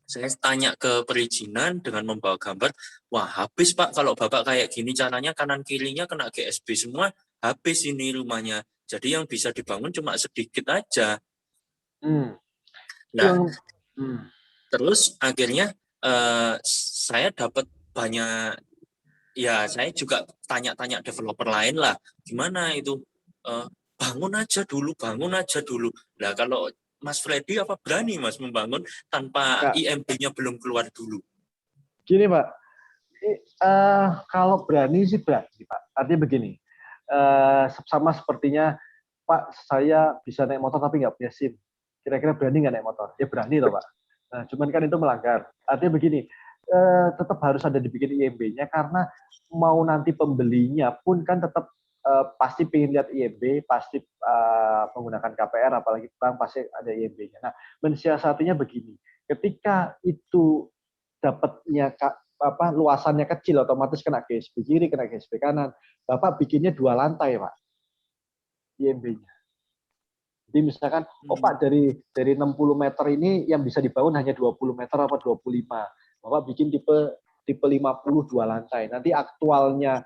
Saya tanya ke perizinan dengan membawa gambar, wah habis Pak kalau Bapak kayak gini caranya kanan kirinya kena GSB semua, habis ini rumahnya. Jadi yang bisa dibangun cuma sedikit aja. Nah, terus akhirnya saya dapat banyak, ya saya juga tanya-tanya developer lain lah, gimana itu bangun aja dulu. Nah kalau Mas Freddy apa berani Mas membangun tanpa IMB-nya belum keluar dulu? Gini Pak, kalau berani sih berani Pak. Artinya begini, sama sepertinya Pak saya bisa naik motor tapi nggak punya SIM. Kira-kira berani nggak naik motor? Ya berani loh Pak. Nah, cuman kan itu melanggar. Artinya begini, tetap harus ada dibikin IMB-nya karena mau nanti pembelinya pun kan tetap pasti pengen lihat IMB, pasti menggunakan KPR, apalagi bank pasti ada IMB-nya. Nah, mensiasatinya begini, ketika itu dapatnya luasannya kecil, otomatis kena GSB kiri, kena GSB kanan. Bapak bikinnya 2 lantai, Pak, IMB-nya. Jadi misalkan, Pak dari 60 meter ini yang bisa dibangun hanya 20 meter apa 25. Bapak bikin tipe 50 2 lantai. Nanti aktualnya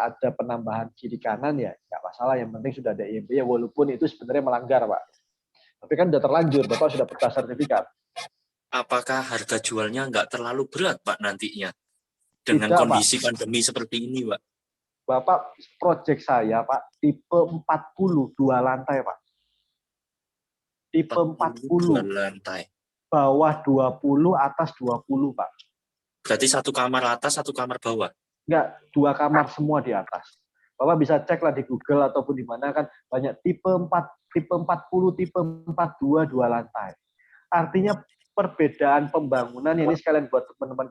ada penambahan kiri kanan ya nggak masalah, yang penting sudah ada IMB ya, walaupun itu sebenarnya melanggar Pak. Tapi kan udah terlanjur, Bapak sudah pecah sertifikat. Apakah harga jualnya nggak terlalu berat Pak nantinya dengan kondisi pandemi seperti ini Pak? Bapak, proyek saya Pak tipe 40 2 lantai Pak. Tipe 40 2 lantai. Bawah 20, atas 20 Pak. Berarti 1 kamar atas, 1 kamar bawah? Enggak, 2 kamar semua di atas. Bapak bisa cek lah di Google ataupun di mana, kan banyak tipe 4, tipe 40, tipe 42 2 lantai. Artinya perbedaan pembangunan ini sekalian buat teman-teman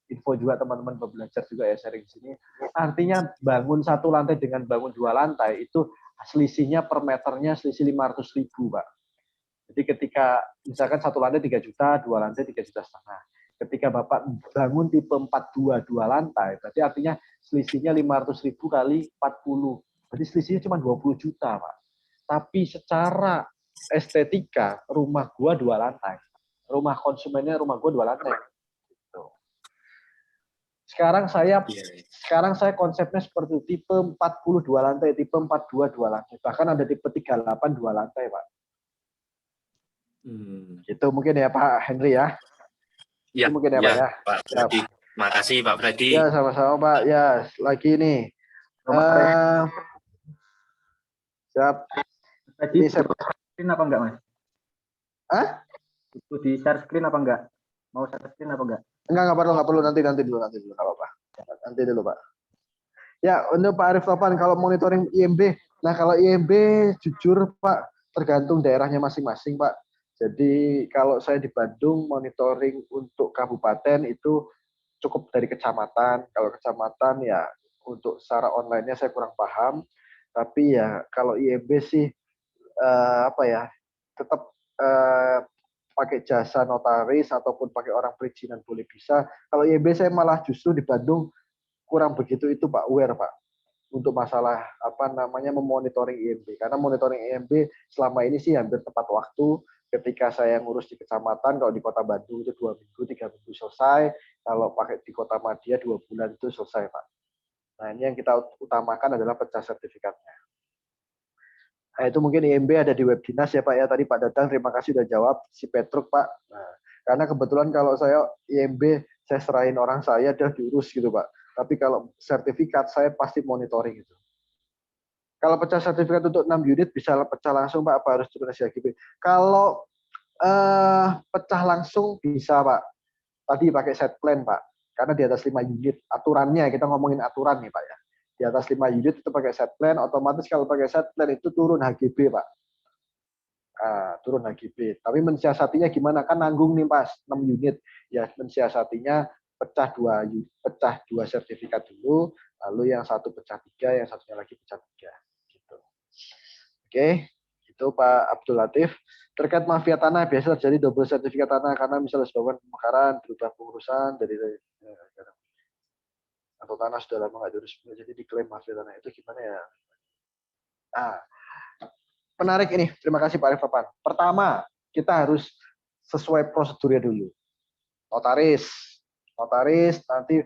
info juga, teman-teman belajar juga ya sharing di sini. Artinya bangun 1 lantai dengan bangun 2 lantai itu selisihnya per meternya selisih 500.000 Pak. Jadi ketika misalkan 1 lantai 3 juta, 2 lantai 3,5 juta. Ketika Bapak bangun tipe 42 2 lantai, berarti artinya selisihnya 500.000 kali 40. Berarti selisihnya cuma 20 juta, Pak. Tapi secara estetika, rumah gua 2 lantai. Rumah konsumennya rumah gua 2 lantai. Gitu. Sekarang saya konsepnya seperti tipe 42 lantai, tipe 42 2 lantai. Bahkan ada tipe 38 2 lantai, Pak. Gitu mungkin ya Pak Henry ya. Ya, mungkin ya Pak ya. Pak Freddy. Makasih Pak Freddy. Ya, sama-sama Pak. Ya, lagi nih. Siap. Tadi screen apa enggak, Mas? Itu di share screen apa enggak? Mau share screen apa enggak? Enggak perlu. Nanti dulu enggak apa-apa. Nanti dulu Pak. Ya, untuk Pak Arif Topan, kalau monitoring IMB, nah kalau IMB jujur Pak, tergantung daerahnya masing-masing Pak. Jadi kalau saya di Bandung monitoring untuk kabupaten itu cukup dari kecamatan. Kalau kecamatan ya untuk secara online-nya saya kurang paham. Tapi ya kalau IMB sih tetap pakai jasa notaris ataupun pakai orang perizinan boleh bisa. Kalau IMB saya malah justru di Bandung kurang begitu itu Pak, aware Pak, untuk masalah memonitoring IMB. Karena monitoring IMB selama ini sih hampir tepat waktu. Ketika saya ngurus di kecamatan, kalau di Kota Bandung itu 2 minggu, 3 minggu selesai. Kalau pakai di Kota Madia 2 bulan itu selesai, Pak. Nah, ini yang kita utamakan adalah pecah sertifikatnya. Nah, itu mungkin IMB ada di web dinas ya Pak ya. Tadi Pak Dadang terima kasih sudah jawab, si Petruk Pak. Nah, karena kebetulan kalau saya IMB, saya serahin orang saya, dia diurus gitu Pak. Tapi kalau sertifikat, saya pasti monitoring itu. Kalau pecah sertifikat untuk 6 unit bisa pecah langsung Pak, apa harus turun SIAGP? Kalau pecah langsung bisa Pak. Tadi pakai set plan Pak, karena di atas 5 unit. Aturannya, kita ngomongin aturan nih Pak ya. Di atas 5 unit itu pakai set plan, otomatis kalau pakai set plan itu turun HGB Pak. turun HGB. Tapi mensiasatinya gimana? Kan nanggung nih Mas, 6 unit. Ya mensiasatinya pecah dua sertifikat dulu, lalu yang satu pecah 3, yang satunya lagi pecah 3. Gitu. Oke, itu Pak Abdul Latif. Terkait mafia tanah, biasa terjadi double sertifikat tanah karena misalnya sebabkan pemekaran, berubah pengurusan dari atau tanah sudah lama nggak diurus, jadi diklaim mafia tanah, itu gimana ya? Nah, menarik ini. Terima kasih Pak Arif Papan. Pertama, kita harus sesuai prosedurnya dulu. Notaris nanti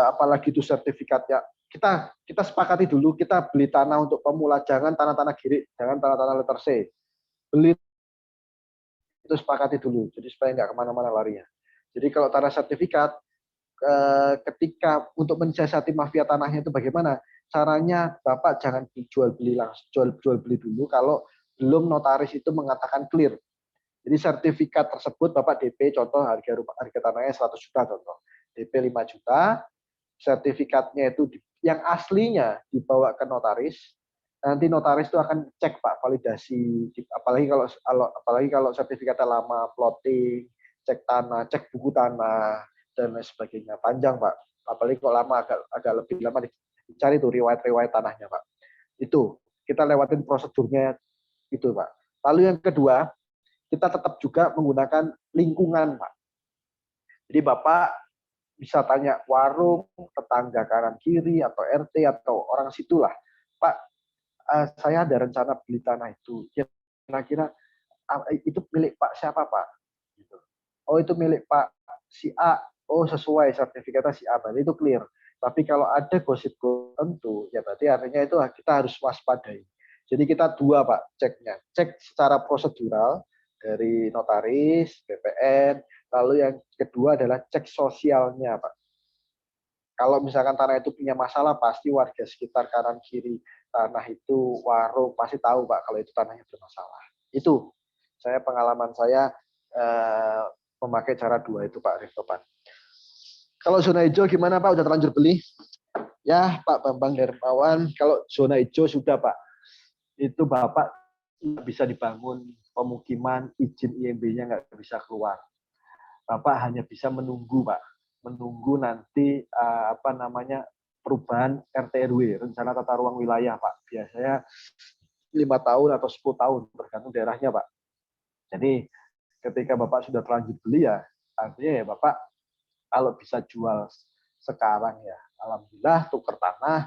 apalagi itu sertifikatnya. Kita sepakati dulu, kita beli tanah untuk pemula, jangan tanah-tanah kiri, jangan tanah-tanah letter C. Beli itu sepakati dulu, jadi supaya nggak kemana-mana larinya. Jadi kalau tanah sertifikat, ketika untuk mensiasati mafia tanahnya itu bagaimana? Caranya Bapak jangan jual beli langsung, jual beli dulu kalau belum notaris itu mengatakan clear. Jadi sertifikat tersebut Bapak DP, contoh harga tanahnya 100 juta contoh. DP 5 juta, sertifikatnya itu yang aslinya dibawa ke notaris. Nanti notaris itu akan cek Pak validasi, apalagi kalau sertifikatnya lama, plotting, cek tanah, cek buku tanah dan lain sebagainya. Panjang Pak. Apalagi kalau lama agak lebih lama dicari tuh riwayat tanahnya Pak. Itu kita lewatin prosedurnya itu Pak. Lalu yang kedua, kita tetap juga menggunakan lingkungan Pak. Jadi Bapak bisa tanya warung, tetangga kanan kiri atau RT atau orang situlah. Pak, saya ada rencana beli tanah itu. Kira-kira itu milik Pak siapa Pak? Gitu. Oh itu milik Pak si A. Oh sesuai sertifikatnya si A. Berarti itu clear. Tapi kalau ada gosip tertentu, ya berarti artinya itu kita harus waspadai. Jadi kita dua Pak ceknya. Cek secara prosedural dari notaris, BPN. Lalu yang kedua adalah cek sosialnya Pak. Kalau misalkan tanah itu punya masalah, pasti warga sekitar kanan kiri tanah itu, warung, pasti tahu Pak kalau itu tanahnya bermasalah. Itu pengalaman saya memakai cara dua itu Pak Riftopan. Kalau zona hijau gimana Pak? Udah terlanjur beli? Ya Pak Bambang Dermawan, kalau zona hijau sudah Pak. Itu Bapak bisa dibangun pemukiman, izin IMB-nya nggak bisa keluar. Bapak hanya bisa menunggu Pak. Menunggu nanti perubahan RT RW, rencana tata ruang wilayah Pak. Biasanya 5 tahun atau 10 tahun tergantung daerahnya Pak. Jadi ketika Bapak sudah terlanjur beli ya, artinya ya Bapak kalau bisa jual sekarang ya alhamdulillah tukar tanah.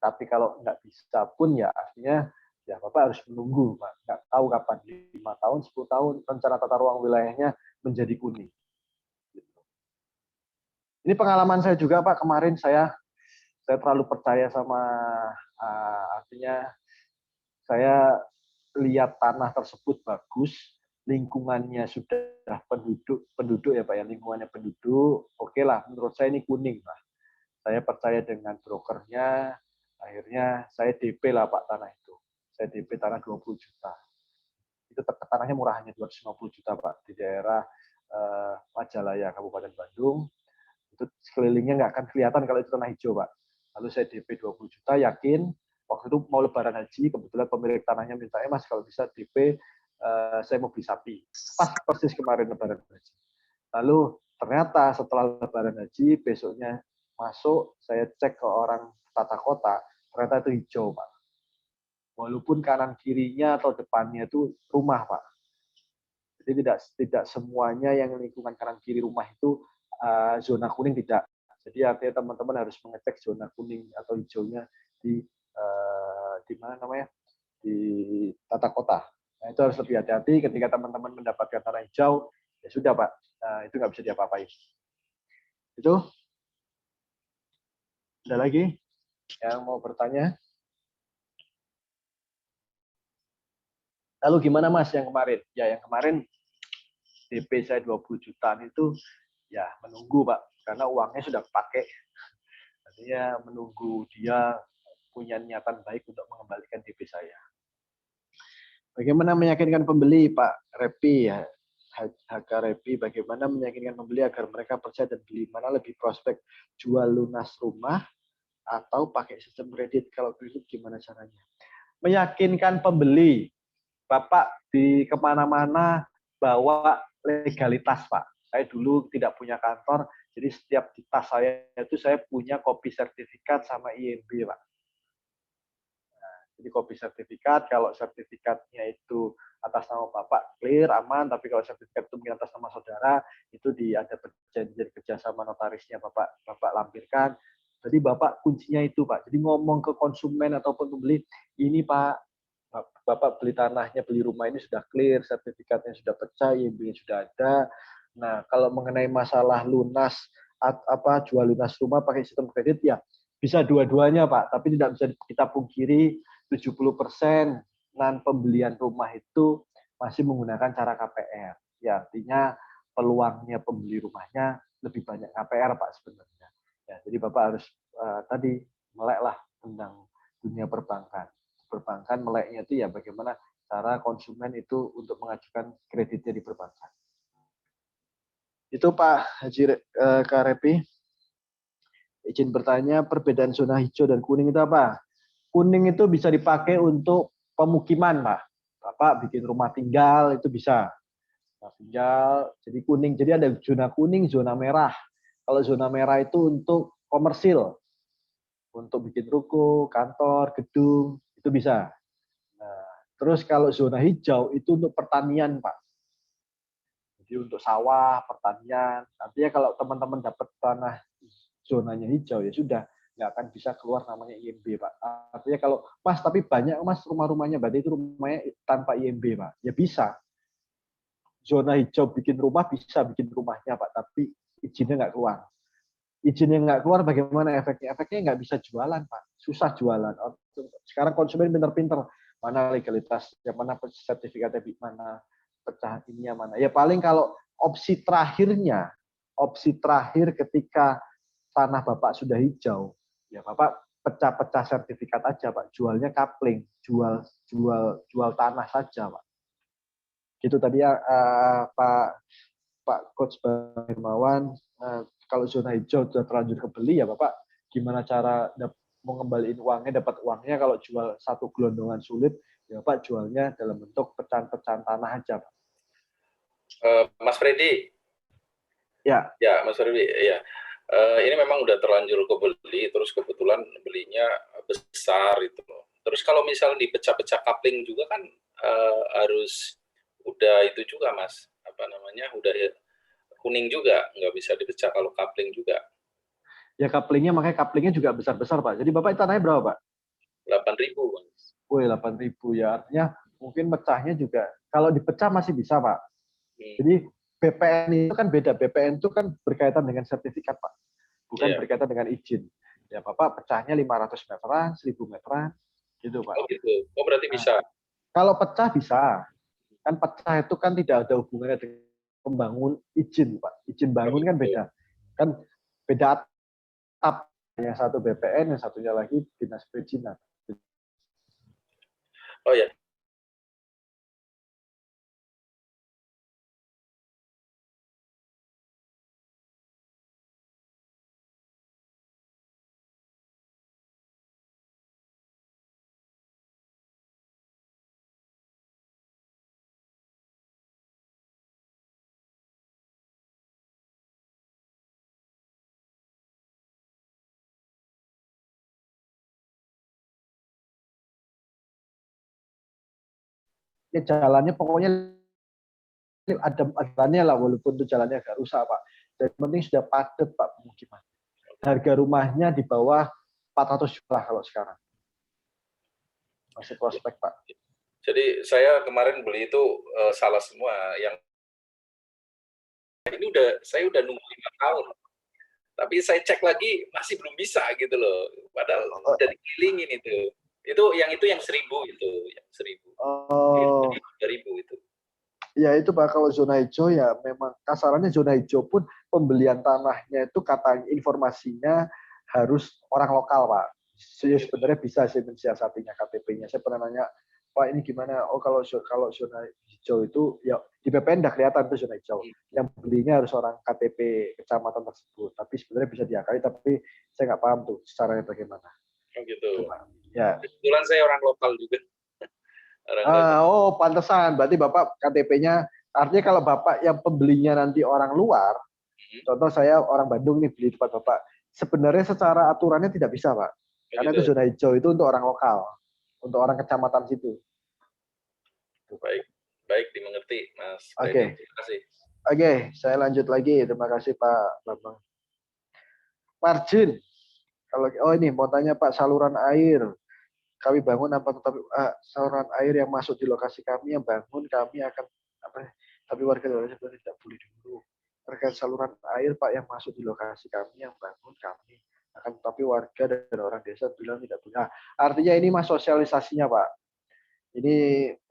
Tapi kalau nggak bisa pun ya artinya ya Bapak harus menunggu Pak. Nggak tahu kapan, 5 tahun, 10 tahun rencana tata ruang wilayahnya menjadi kuning. Ini pengalaman saya juga Pak, kemarin saya terlalu percaya sama artinya saya lihat tanah tersebut bagus, lingkungannya sudah penduduk ya Pak ya, lingkungannya penduduk, oke lah menurut saya ini kuning Pak. Saya percaya dengan brokernya, akhirnya saya DP lah Pak tanah itu. Saya DP tanah 20 juta. Itu tanahnya murah, hanya 250 juta Pak, di daerah Majalaya, Kabupaten Bandung. Itu sekelilingnya nggak akan kelihatan kalau itu tanah hijau Pak. Lalu saya DP 20 juta, yakin waktu itu mau lebaran haji, kebetulan pemilik tanahnya minta, Mas kalau bisa DP, saya mau beli sapi. Pas persis kemarin lebaran haji. Lalu ternyata setelah lebaran haji, besoknya masuk, saya cek ke orang tata kota, ternyata itu hijau Pak. Walaupun kanan kirinya atau depannya itu rumah Pak. Jadi tidak semuanya yang lingkungan kanan kiri rumah itu zona kuning, tidak. Jadi artinya teman-teman harus mengecek zona kuning atau hijaunya di mana namanya, di tata kota. Nah, itu harus lebih hati-hati ketika teman-teman mendapatkan tanah hijau, ya sudah Pak, itu nggak bisa diapa-apain. Itu. Ada lagi yang mau bertanya? Lalu gimana Mas yang kemarin? Ya yang kemarin DP saya 20 jutaan itu ya menunggu Pak, karena uangnya sudah pakai. Artinya menunggu dia punya niatan baik untuk mengembalikan DP saya. Bagaimana meyakinkan pembeli Pak Repi ya, HK Repi, bagaimana meyakinkan pembeli agar mereka percaya dan beli? Mana lebih prospek, jual lunas rumah atau pakai sistem kredit? Kalau kredit gimana caranya? Meyakinkan pembeli, Bapak di kemana-mana bawa legalitas, Pak. Saya dulu tidak punya kantor, jadi setiap di tas saya itu saya punya kopi sertifikat sama IMB, Pak. Jadi kopi sertifikat, kalau sertifikatnya itu atas nama Bapak clear, aman, tapi kalau sertifikat itu mungkin atas nama saudara, itu ada perjanjian kerjasama notarisnya Bapak lampirkan. Jadi Bapak kuncinya itu, Pak. Jadi ngomong ke konsumen ataupun pembeli, ini Pak, Bapak beli tanahnya, beli rumah ini sudah clear, sertifikatnya sudah pecah, IMB-nya sudah ada. Nah, kalau mengenai masalah lunas, jual lunas rumah pakai sistem kredit, ya bisa dua-duanya, Pak. Tapi tidak bisa kita pungkiri 70% pembelian rumah itu masih menggunakan cara KPR. Ya, artinya peluangnya pembeli rumahnya lebih banyak KPR, Pak, sebenarnya. Ya, jadi Bapak harus tadi meleklah tentang dunia perbankan. Perbankan meleknya itu ya bagaimana cara konsumen itu untuk mengajukan kreditnya di perbankan. Itu Pak Haji Karepi. Izin bertanya, perbedaan zona hijau dan kuning itu apa? Kuning itu bisa dipakai untuk pemukiman, Pak. Bapak bikin rumah tinggal itu bisa. Rumah tinggal jadi kuning. Jadi ada zona kuning, zona merah. Kalau zona merah itu untuk komersil. Untuk bikin ruko, kantor, gedung, itu bisa. Nah, terus kalau zona hijau itu untuk pertanian, Pak. Jadi untuk sawah, pertanian. Nantinya kalau teman-teman dapat tanah zonanya hijau, ya sudah, nggak akan bisa keluar namanya IMB, Pak. Artinya kalau, Mas, tapi banyak, Mas, rumah-rumahnya, berarti itu rumahnya tanpa IMB, Pak. Ya bisa. Zona hijau bikin rumah, bisa bikin rumahnya, Pak. Tapi izinnya nggak keluar. Izinnya nggak keluar, bagaimana efeknya? Efeknya nggak bisa jualan, Pak. Susah jualan. Sekarang konsumen pinter-pinter. Mana legalitasnya, mana sertifikatnya, mana pecahan ininya, mana. Ya paling kalau opsi terakhir ketika tanah Bapak sudah hijau, ya Bapak pecah-pecah sertifikat aja, Pak. Jualnya kapling, jual tanah saja, Pak. Gitu tadi ya, Pak Coach Hermawan. Kalau zona hijau sudah terlanjur kebeli, ya Bapak gimana cara mau ngembaliin uangnya, dapat uangnya. Kalau jual satu gelondongan sulit, ya Bapak jualnya dalam bentuk pecahan-pecahan tanah aja, Pak. Mas Freddy. Ya. Ya, Mas Freddy. Ya. Ini memang udah terlanjur kebeli, terus kebetulan belinya besar itu. Terus kalau misal dipecah-pecah kapling juga kan harus udah itu juga, Mas. Apa namanya? Udah kuning juga, nggak bisa dipecah kalau kapling juga. Ya kaplingnya, makanya kaplingnya juga besar-besar, Pak. Jadi Bapak tanahnya berapa, Pak? 8.000, Mas. Wih, 8.000 ya. Artinya mungkin pecahnya juga, kalau dipecah masih bisa, Pak. Jadi BPN itu kan beda. BPN itu kan berkaitan dengan sertifikat, Pak. Bukan berkaitan dengan izin. Ya, Bapak pecahnya 500 meteran, 1000 meteran, gitu, Pak. Oh gitu. Oh berarti bisa. Kalau pecah bisa. Kan pecah itu kan tidak ada hubungannya dengan pembangun izin, Pak. Izin bangun kan beda. Kan beda atap. Yang satu BPN, yang satunya lagi dinas perizinan. Oh ya. Ya jalannya pokoknya ada jalannya lah, walaupun itu jalannya agak rusak, Pak. Jadi penting sudah padat, Pak, pemukiman. Harga rumahnya di bawah 400 juta kalau sekarang. Masih prospek, Pak. Jadi saya kemarin beli itu salah semua. Yang ini saya udah nunggu 5 tahun. Tapi saya cek lagi masih belum bisa gitu loh. Padahal udah dikelilingin itu. Itu yang 1.000 itu, yang 1.000. Oh. 2.000 itu. Ya itu Pak, kalau zona hijau ya memang kasarannya zona hijau pun pembelian tanahnya itu katanya informasinya harus orang lokal, Pak. Sebenarnya bisa sih mensiasatinya KTP-nya. Saya pernah nanya, Pak ini gimana? Oh kalau zona hijau itu ya di BPN udah kelihatan itu zona hijau. Yang belinya harus orang KTP kecamatan tersebut. Tapi sebenarnya bisa diakali, tapi saya nggak paham tuh caranya bagaimana. Oh gitu. Ya. Kebetulan saya orang lokal juga. Oh, pantesan. Berarti Bapak KTP-nya, artinya kalau Bapak yang pembelinya nanti orang luar, contoh saya orang Bandung nih beli tempat Bapak, sebenarnya secara aturannya tidak bisa, Pak. Karena itu zona hijau itu untuk orang lokal, untuk orang kecamatan situ. Baik, baik dimengerti, Mas. Oke. Terima kasih. Oke, saya lanjut lagi. Terima kasih Pak Bambang. Margin. Kalau ini mau tanya Pak, saluran air. Kami bangun apa tetapi saluran air yang masuk di lokasi kami yang bangun kami akan apa? Tapi warga sebenarnya tidak boleh dulu. Terkait saluran air Pak yang masuk di lokasi kami yang bangun kami akan tetapi warga dan orang desa bilang tidak boleh. Nah, artinya ini mas sosialisasinya Pak. Ini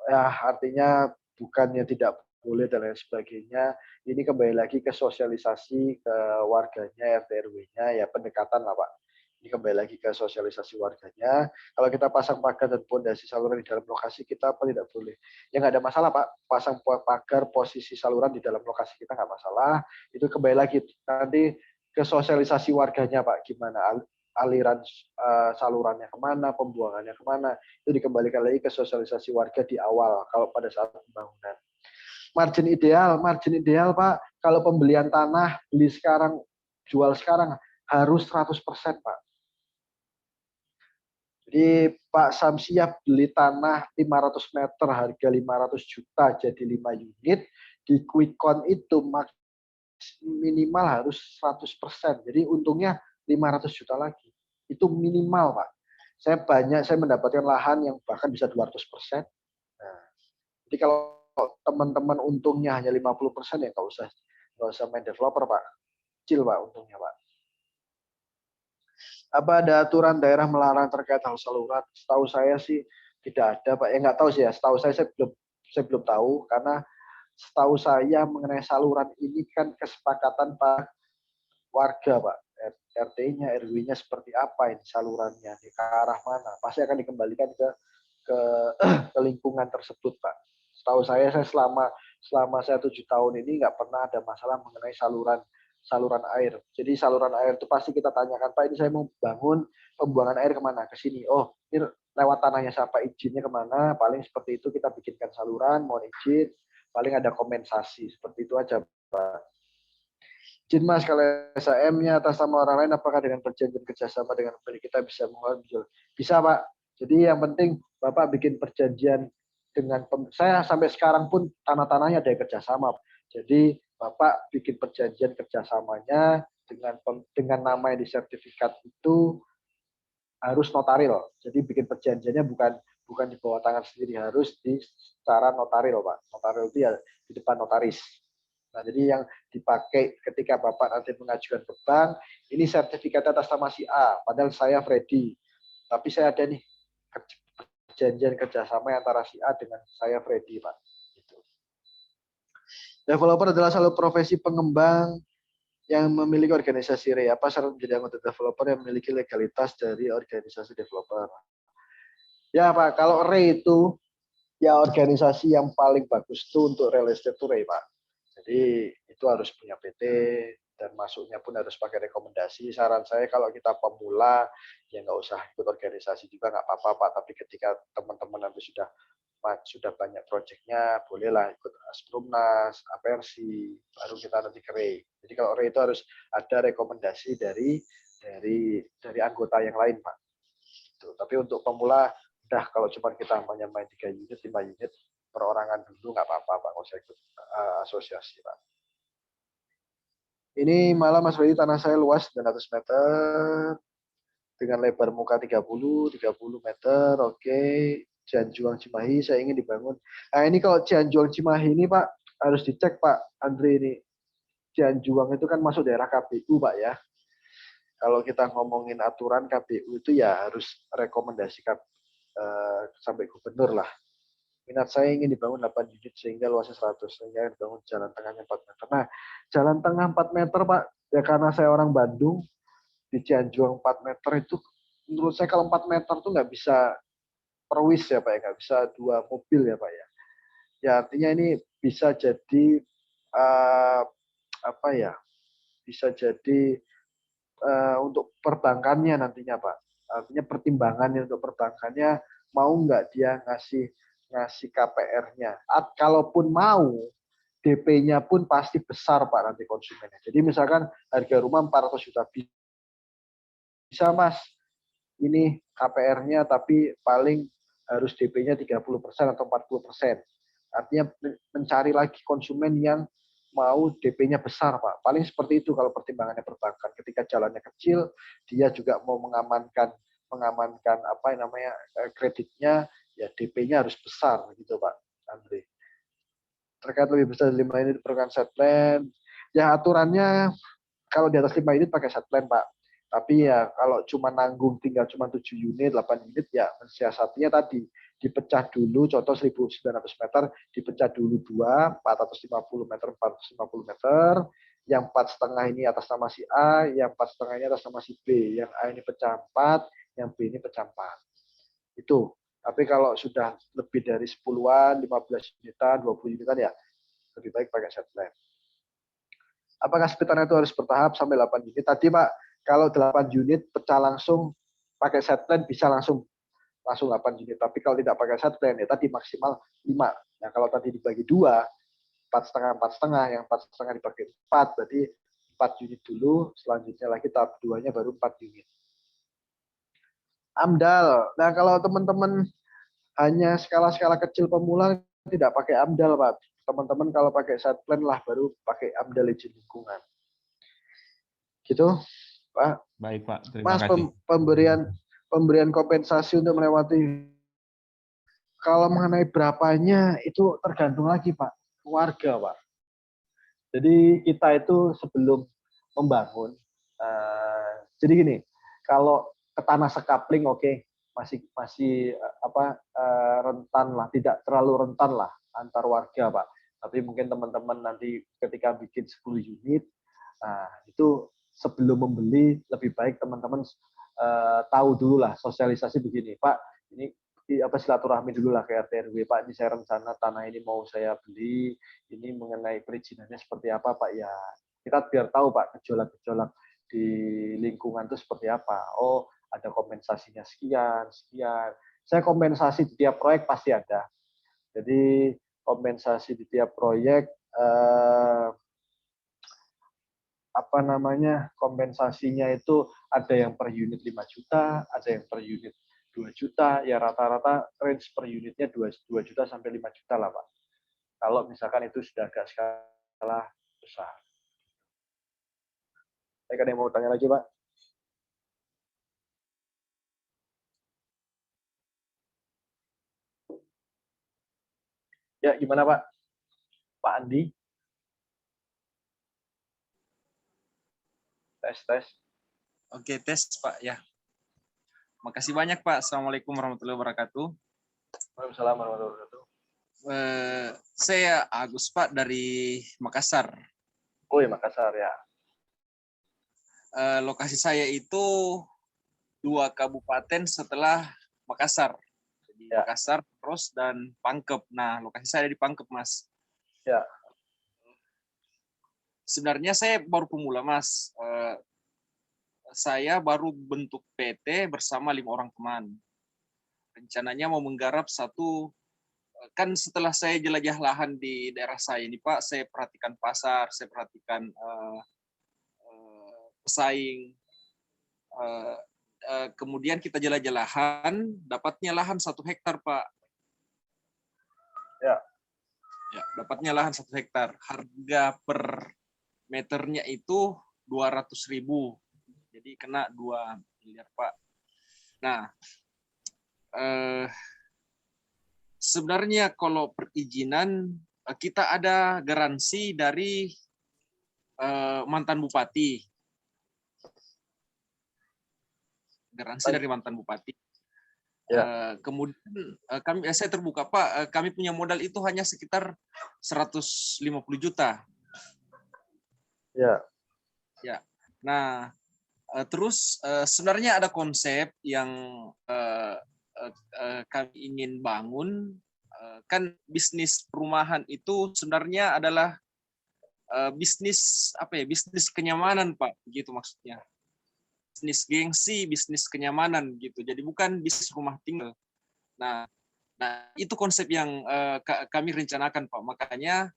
ya artinya bukannya tidak boleh dan lain sebagainya. Ini kembali lagi ke sosialisasi ke warganya, RT RW-nya, ya pendekatan lah Pak. Ini kembali lagi ke sosialisasi warganya. Kalau kita pasang pagar dan pondasi saluran di dalam lokasi kita apa tidak boleh? Ya nggak ada masalah Pak. Pasang pagar posisi saluran di dalam lokasi kita nggak masalah. Itu kembali lagi nanti ke sosialisasi warganya Pak. Gimana aliran salurannya kemana, pembuangannya kemana. Itu dikembalikan lagi ke sosialisasi warga di awal kalau pada saat pembangunan. Margin ideal Pak. Kalau pembelian tanah, beli sekarang, jual sekarang harus 100% Pak. Jadi Pak Samsiah beli tanah 500 meter harga 500 juta jadi 5 unit. Di quick count itu minimal harus 100%. Jadi untungnya 500 juta lagi. Itu minimal Pak. Saya mendapatkan lahan yang bahkan bisa 200%. Nah, jadi kalau teman-teman untungnya hanya 50% ya nggak usah main developer Pak. Kecil Pak untungnya Pak. Apa ada aturan daerah melarang terkait hal saluran? Setahu saya sih tidak ada Pak. Ya nggak tahu sih ya. Setahu saya belum tahu karena setahu saya mengenai saluran ini kan kesepakatan Pak warga Pak. RT-nya, RW-nya seperti apa ini salurannya, ke arah mana? Pasti akan dikembalikan ke lingkungan tersebut Pak. Setahu saya selama saya 7 tahun ini nggak pernah ada masalah mengenai saluran air. Jadi saluran air itu pasti kita tanyakan, Pak ini saya mau bangun pembuangan air kemana? Ke sini. Oh, ini lewat tanahnya siapa? Izinnya kemana? Paling seperti itu kita bikinkan saluran, mohon izin. Paling ada kompensasi. Seperti itu aja, Pak. Izin Mas, kalau SAM-nya atas nama orang lain, apakah dengan perjanjian kerjasama dengan pemilik kita bisa menjual? Bisa, Pak. Jadi yang penting Bapak bikin perjanjian dengan saya sampai sekarang pun tanah-tanahnya ada kerjasama. Jadi Bapak bikin perjanjian kerjasamanya dengan nama yang di sertifikat itu harus notaril. Jadi bikin perjanjiannya bukan di bawah tangan sendiri, harus secara notaril Pak. Notaril itu ya di depan notaris. Nah, jadi yang dipakai ketika Bapak nanti mengajukan ke bank, ini sertifikat atas nama si A, padahal saya Freddy. Tapi saya ada nih perjanjian kerjasama antara si A dengan saya Freddy Pak. Developer adalah salah profesi pengembang yang memiliki organisasi RE. Apa syarat menjadi anggota developer yang memiliki legalitas dari organisasi developer? Ya Pak, kalau RE itu ya organisasi yang paling bagus itu untuk real estate itu RE Pak. Jadi itu harus punya PT dan masuknya pun harus pakai rekomendasi. Saran saya kalau kita pemula ya nggak usah ikut organisasi juga nggak apa-apa Pak. Tapi ketika teman-teman nanti sudah banyak proyeknya, bolehlah ikut Asprumnas, Apersi, baru kita nanti ke RE. Jadi kalau RE itu harus ada rekomendasi dari anggota yang lain, Pak. Gitu. Tapi untuk pemula, udah kalau cuma kita hanya main 3 unit, 5 unit, perorangan dulu nggak apa-apa, Pak. Kalau saya ikut asosiasi, Pak. Ini malah Mas Freddy, tanah saya luas 900 meter, dengan lebar muka 30 meter, oke. Cianjuang Cimahi saya ingin dibangun. Nah ini kalau Cianjuang Cimahi ini Pak harus dicek Pak Andre ini. Cianjuang itu kan masuk daerah KPU Pak ya. Kalau kita ngomongin aturan KPU itu ya harus rekomendasi sampai gubernur lah. Minat saya ingin dibangun 8 unit sehingga luasnya 100 sehingga dibangun jalan tengahnya 4 meter. Nah jalan tengah 4 meter Pak ya karena saya orang Bandung di Cianjuang 4 meter itu menurut saya kalau 4 meter tuh nggak bisa perwis ya Pak ya, nggak bisa 2 mobil ya Pak ya. Ya artinya ini bisa jadi apa ya, bisa jadi untuk perbankannya nantinya Pak. Artinya pertimbangannya untuk perbankannya mau nggak dia ngasih ngasih KPR-nya. Kalaupun mau, DP-nya pun pasti besar Pak nanti konsumennya. Jadi misalkan harga rumah 400 juta bisa Mas, ini KPR-nya tapi paling harus DP-nya 30% atau 40%. Artinya mencari lagi konsumen yang mau DP-nya besar Pak. Paling seperti itu kalau pertimbangannya perbankan. Ketika jalannya kecil, dia juga mau mengamankan apa namanya kreditnya, ya DP-nya harus besar gitu Pak Andre. Terkait lebih besar dari 5 unit diperlukan set plan. Ya aturannya kalau di atas 5 unit pakai set plan Pak. Tapi ya kalau cuma nanggung tinggal cuma 7 unit, 8 unit ya mensiasatinya tadi dipecah dulu, contoh 1.900 meter dipecah dulu 2, 450 meter, 450 meter, yang 4,5 ini atas nama si A, yang 4,5 ini atas nama si B, yang A ini pecah 4, yang B ini pecah 4. Itu. Tapi kalau sudah lebih dari 10-an, 15 unitan, 20 unitan ya lebih baik pakai set plan. Apakah splitannya itu harus bertahap sampai 8 unit? Tadi Pak, kalau 8 unit pecah langsung pakai set plan bisa langsung 8 unit. Tapi kalau tidak pakai set plan ya tadi maksimal 5. Nah, kalau tadi dibagi 2, 4,5, yang 4,5 dibagi 4, berarti 4 unit dulu, selanjutnya lagi tahap 2-nya baru 4 unit. AMDAL. Nah, kalau teman-teman hanya skala-skala kecil pemula tidak pakai AMDAL, Pak. Teman-teman kalau pakai set plan lah baru pakai AMDAL izin lingkungan. Gitu, Pak. Baik, Pak. Terima Mas, kasih. pemberian kompensasi untuk melewati. Kalau mengenai berapanya itu tergantung lagi, Pak, keluarga, Pak. Jadi kita itu sebelum membangun, jadi gini, kalau ke tanah sekapling oke, masih rentan lah, tidak terlalu rentan lah antar warga Pak. Tapi mungkin teman-teman nanti ketika bikin 10 unit, itu sebelum membeli lebih baik teman-teman tahu dulu lah, sosialisasi begini Pak, ini silaturahmi dulu lah ke RT RW Pak, ini saya rencana tanah ini mau saya beli, ini mengenai perizinannya seperti apa Pak ya, kita biar tahu Pak gejolak-gejolak di lingkungan itu seperti apa. Oh, ada kompensasinya sekian. Saya kompensasi di tiap proyek pasti ada. Jadi kompensasi di tiap proyek kompensasinya itu ada yang per unit 5 juta, ada yang per unit 2 juta, ya rata-rata range per unitnya 2 juta sampai 5 juta lah Pak. Kalau misalkan itu sudah agak skala besar. Saya ada yang mau tanya lagi Pak? Ya, gimana Pak? Pak Andi? Tes. Oke, tes Pak ya. Makasih banyak Pak. Assalamualaikum warahmatullahi wabarakatuh. Waalaikumsalam warahmatullahi wabarakatuh. Saya Agus Pak dari Makassar. Oh ya, Makassar ya. Lokasi saya itu 2 kabupaten setelah Makassar. Jadi ya. Makassar, Terus, dan Pangkep. Nah, lokasi saya di Pangkep, Mas. Ya. Sebenarnya saya baru pemula, Mas. Saya baru bentuk PT bersama 5 orang teman. Rencananya mau menggarap satu, kan setelah saya jelajah lahan di daerah saya ini, Pak, saya perhatikan pasar, saya perhatikan pesaing. Kemudian kita jelajah lahan, dapatnya lahan 1 hektar, Pak. Ya. Ya, dapatnya lahan 1 hektar. Harga per meternya itu 200.000. Jadi kena 2 miliar, Pak. Nah, sebenarnya kalau perizinan kita ada garansi dari mantan bupati. Dari mantan bupati. Ya. Kemudian saya terbuka Pak, kami punya modal itu hanya sekitar 150 juta. Ya. Ya. Nah, terus sebenarnya ada konsep yang kami ingin bangun. Kan bisnis perumahan itu sebenarnya adalah bisnis bisnis kenyamanan Pak, gitu maksudnya. Bisnis gengsi, bisnis kenyamanan gitu. Jadi bukan bisnis rumah tinggal. Nah, Nah, itu konsep yang kami rencanakan, Pak. Makanya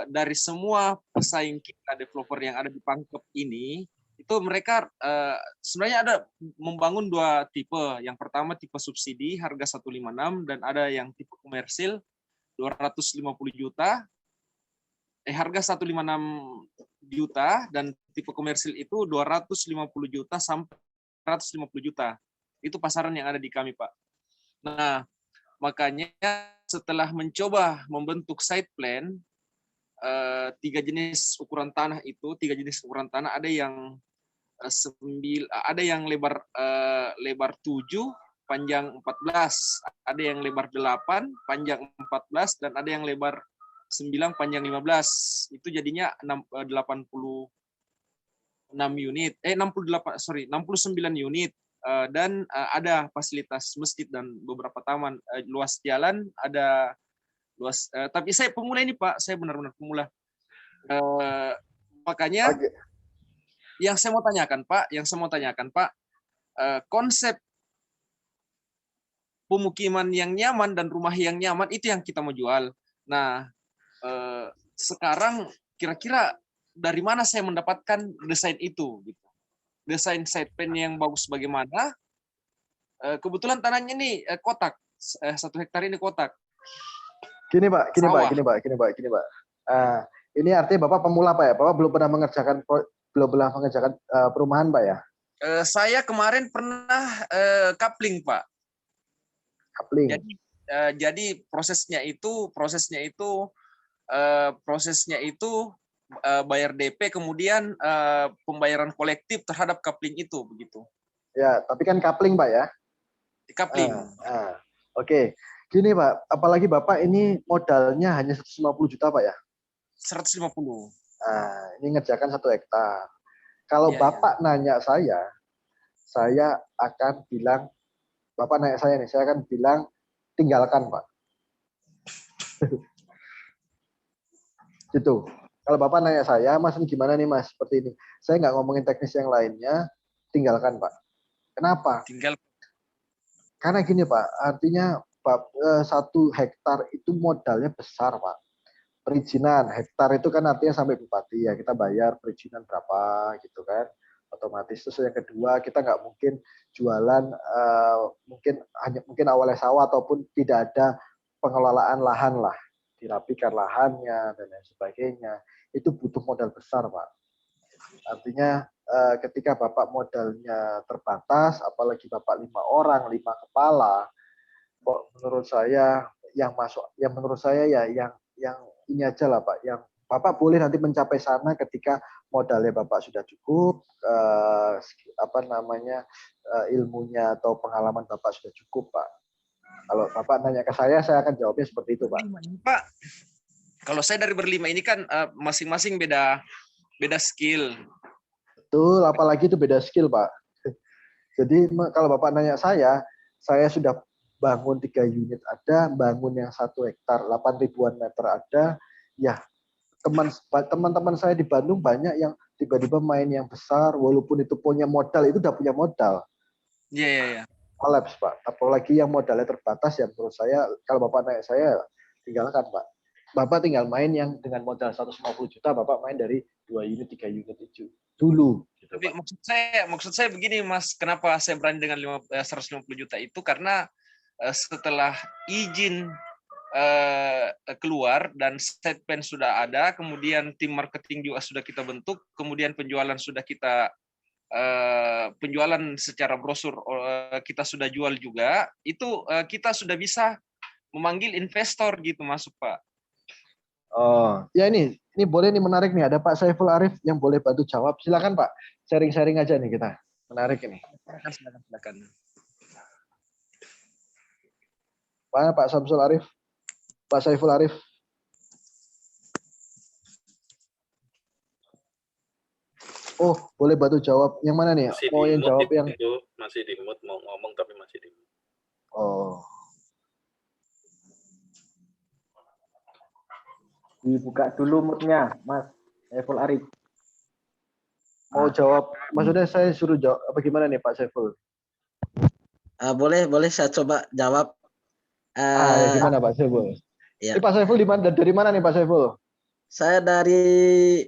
dari semua pesaing kita developer yang ada di Pangkep ini, itu mereka sebenarnya ada membangun dua tipe. Yang pertama tipe subsidi harga 156 dan ada yang tipe komersil 250 juta. Harga 156 juta dan tipe komersil itu 250 juta sampai 150 juta. Itu pasaran yang ada di kami, Pak. Nah, makanya setelah mencoba membentuk site plan, tiga jenis ukuran tanah ada yang ada yang lebar 7, panjang 14, ada yang lebar 8, panjang 14, dan ada yang lebar 9, panjang 15. Itu jadinya 69 unit. Dan ada fasilitas masjid dan beberapa taman. Luas jalan ada luas. Tapi saya pemula ini, Pak, saya benar-benar pemula. Makanya yang saya mau tanyakan, Pak, konsep pemukiman yang nyaman dan rumah yang nyaman itu yang kita mau jual. Nah, sekarang kira-kira dari mana saya mendapatkan desain itu? Gitu. Desain site plan yang bagus bagaimana? Kebetulan tanahnya ini kotak, 1 hektar ini kotak. Gini Pak. Ini artinya Bapak pemula Pak ya? Bapak belum pernah mengerjakan perumahan Pak ya? Saya kemarin pernah coupling Pak. Coupling. Jadi prosesnya itu bayar DP kemudian pembayaran kolektif terhadap coupling itu begitu. Ya, tapi kan coupling Pak ya? Coupling. Oke. Gini Pak, apalagi Bapak ini modalnya hanya 150 juta Pak ya? 150. Ini ngerjakan 1 hektar. Kalau Bapak nanya saya akan bilang, Bapak nanya saya nih, saya akan bilang tinggalkan Pak. Gitu. Kalau Bapak nanya saya, Mas ini gimana nih Mas? Seperti ini. Saya nggak ngomongin teknis yang lainnya, tinggalkan Pak. Kenapa? Karena gini Pak, artinya 1 hektar itu modalnya besar Pak. Perizinan, hektar itu kan artinya sampai bupati ya, kita bayar perizinan berapa gitu kan. Otomatis. Terus yang kedua, kita nggak mungkin jualan, mungkin awalnya sawah ataupun tidak ada pengelolaan lahan lah. Dirapikan lahannya dan lain sebagainya. Itu butuh modal besar Pak. Artinya ketika Bapak modalnya terbatas, apalagi Bapak 5 orang, 5 kepala, kok menurut saya yang ini aja lah Pak, yang Bapak boleh nanti mencapai sana ketika modalnya Bapak sudah cukup, ilmunya atau pengalaman Bapak sudah cukup Pak. Kalau Bapak nanya ke saya akan jawabnya seperti itu Pak. Pak, kalau saya dari berlima ini kan masing-masing beda skill. Betul, apalagi itu beda skill Pak. Jadi kalau Bapak nanya saya sudah bangun 3 unit ada, bangun yang 1 hektar 8 ribuan meter ada, ya teman-teman saya di Bandung banyak yang tiba-tiba main yang besar, walaupun itu punya modal, itu udah punya modal. Iya. Kolaps Pak. Apalagi yang modalnya terbatas ya menurut saya, kalau Bapak nanya saya, tinggalkan Pak. Bapak tinggal main yang dengan modal 150 juta, Bapak main dari 2 unit, 3 unit itu dulu. Gitu, tapi maksud saya begini Mas, kenapa saya berani dengan 150 juta itu karena setelah izin keluar dan site plan sudah ada, kemudian tim marketing juga sudah kita bentuk, kemudian penjualan sudah kita penjualan secara brosur kita sudah jual juga, itu kita sudah bisa memanggil investor gitu masuk Pak. Oh, ya ini boleh nih, menarik nih, ada Pak Saiful Arif yang boleh bantu jawab. Silakan Pak, sharing-sharing aja nih kita. Menarik ini. Silakan. Pak Samsul Arif, Pak Saiful Arif. Oh, boleh bantu jawab. Yang mana nih? Masih mau yang jawab yang itu, masih di mute, mau ngomong tapi masih di mute. Oh. Dibuka dulu mute-nya, Mas Saiful Arif. Mau jawab, maksudnya saya suruh jawab apa gimana nih Pak Saiful? Boleh saya coba jawab. Ya gimana Pak Saiful? Ya. Ini Pak Saiful dari mana nih Pak Saiful? Saya dari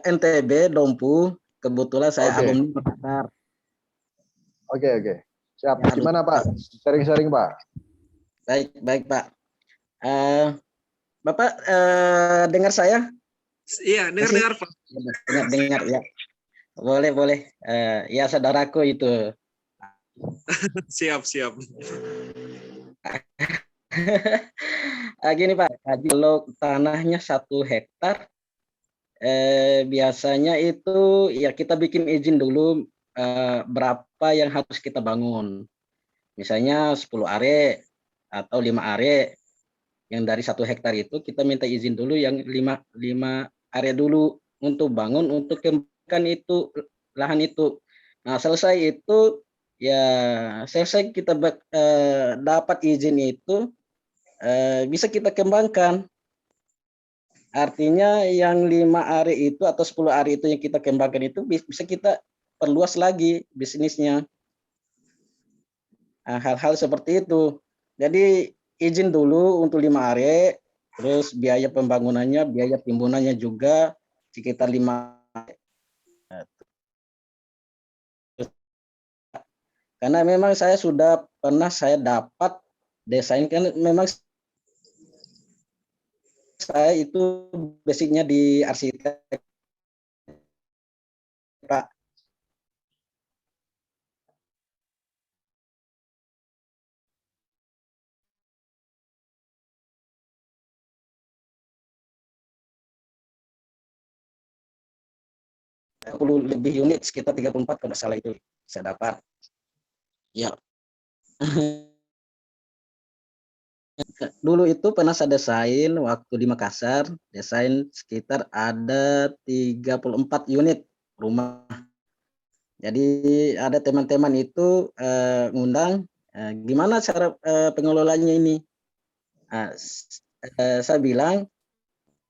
NTB, Dompu. Kebetulan saya Oke. alumni Makassar. Oke. Siap. Ya, Gimana Pak? Sharing-sharing Pak. Baik Pak. Bapak dengar saya? Iya, dengar Pak. Dengar ya. Boleh. Ya saudaraku itu. Siap. Gini Pak, kalau tanahnya 1 hektar, biasanya itu ya kita bikin izin dulu berapa yang harus kita bangun. Misalnya 10 are atau 5 are. Yang dari 1 hektar itu kita minta izin dulu yang 5 are dulu untuk bangun, untuk kembangkan itu lahan itu. Nah selesai itu ya selesai kita dapat izin itu bisa kita kembangkan. Artinya yang 5 are itu atau 10 are itu yang kita kembangkan itu bisa kita perluas lagi bisnisnya. Nah, hal-hal seperti itu. Jadi izin dulu untuk 5 are, terus biaya pembangunannya, biaya timbunannya juga sekitar 5 are. Karena memang saya sudah pernah dapat desain, kan memang saya itu basicnya di arsitek Pak. Lebih unit, sekitar 34 kalau salah itu saya dapat. Ya. Dulu itu pernah saya desain waktu di Makassar, desain sekitar ada 34 unit rumah. Jadi ada teman-teman itu ngundang, gimana cara pengelolanya ini? Saya bilang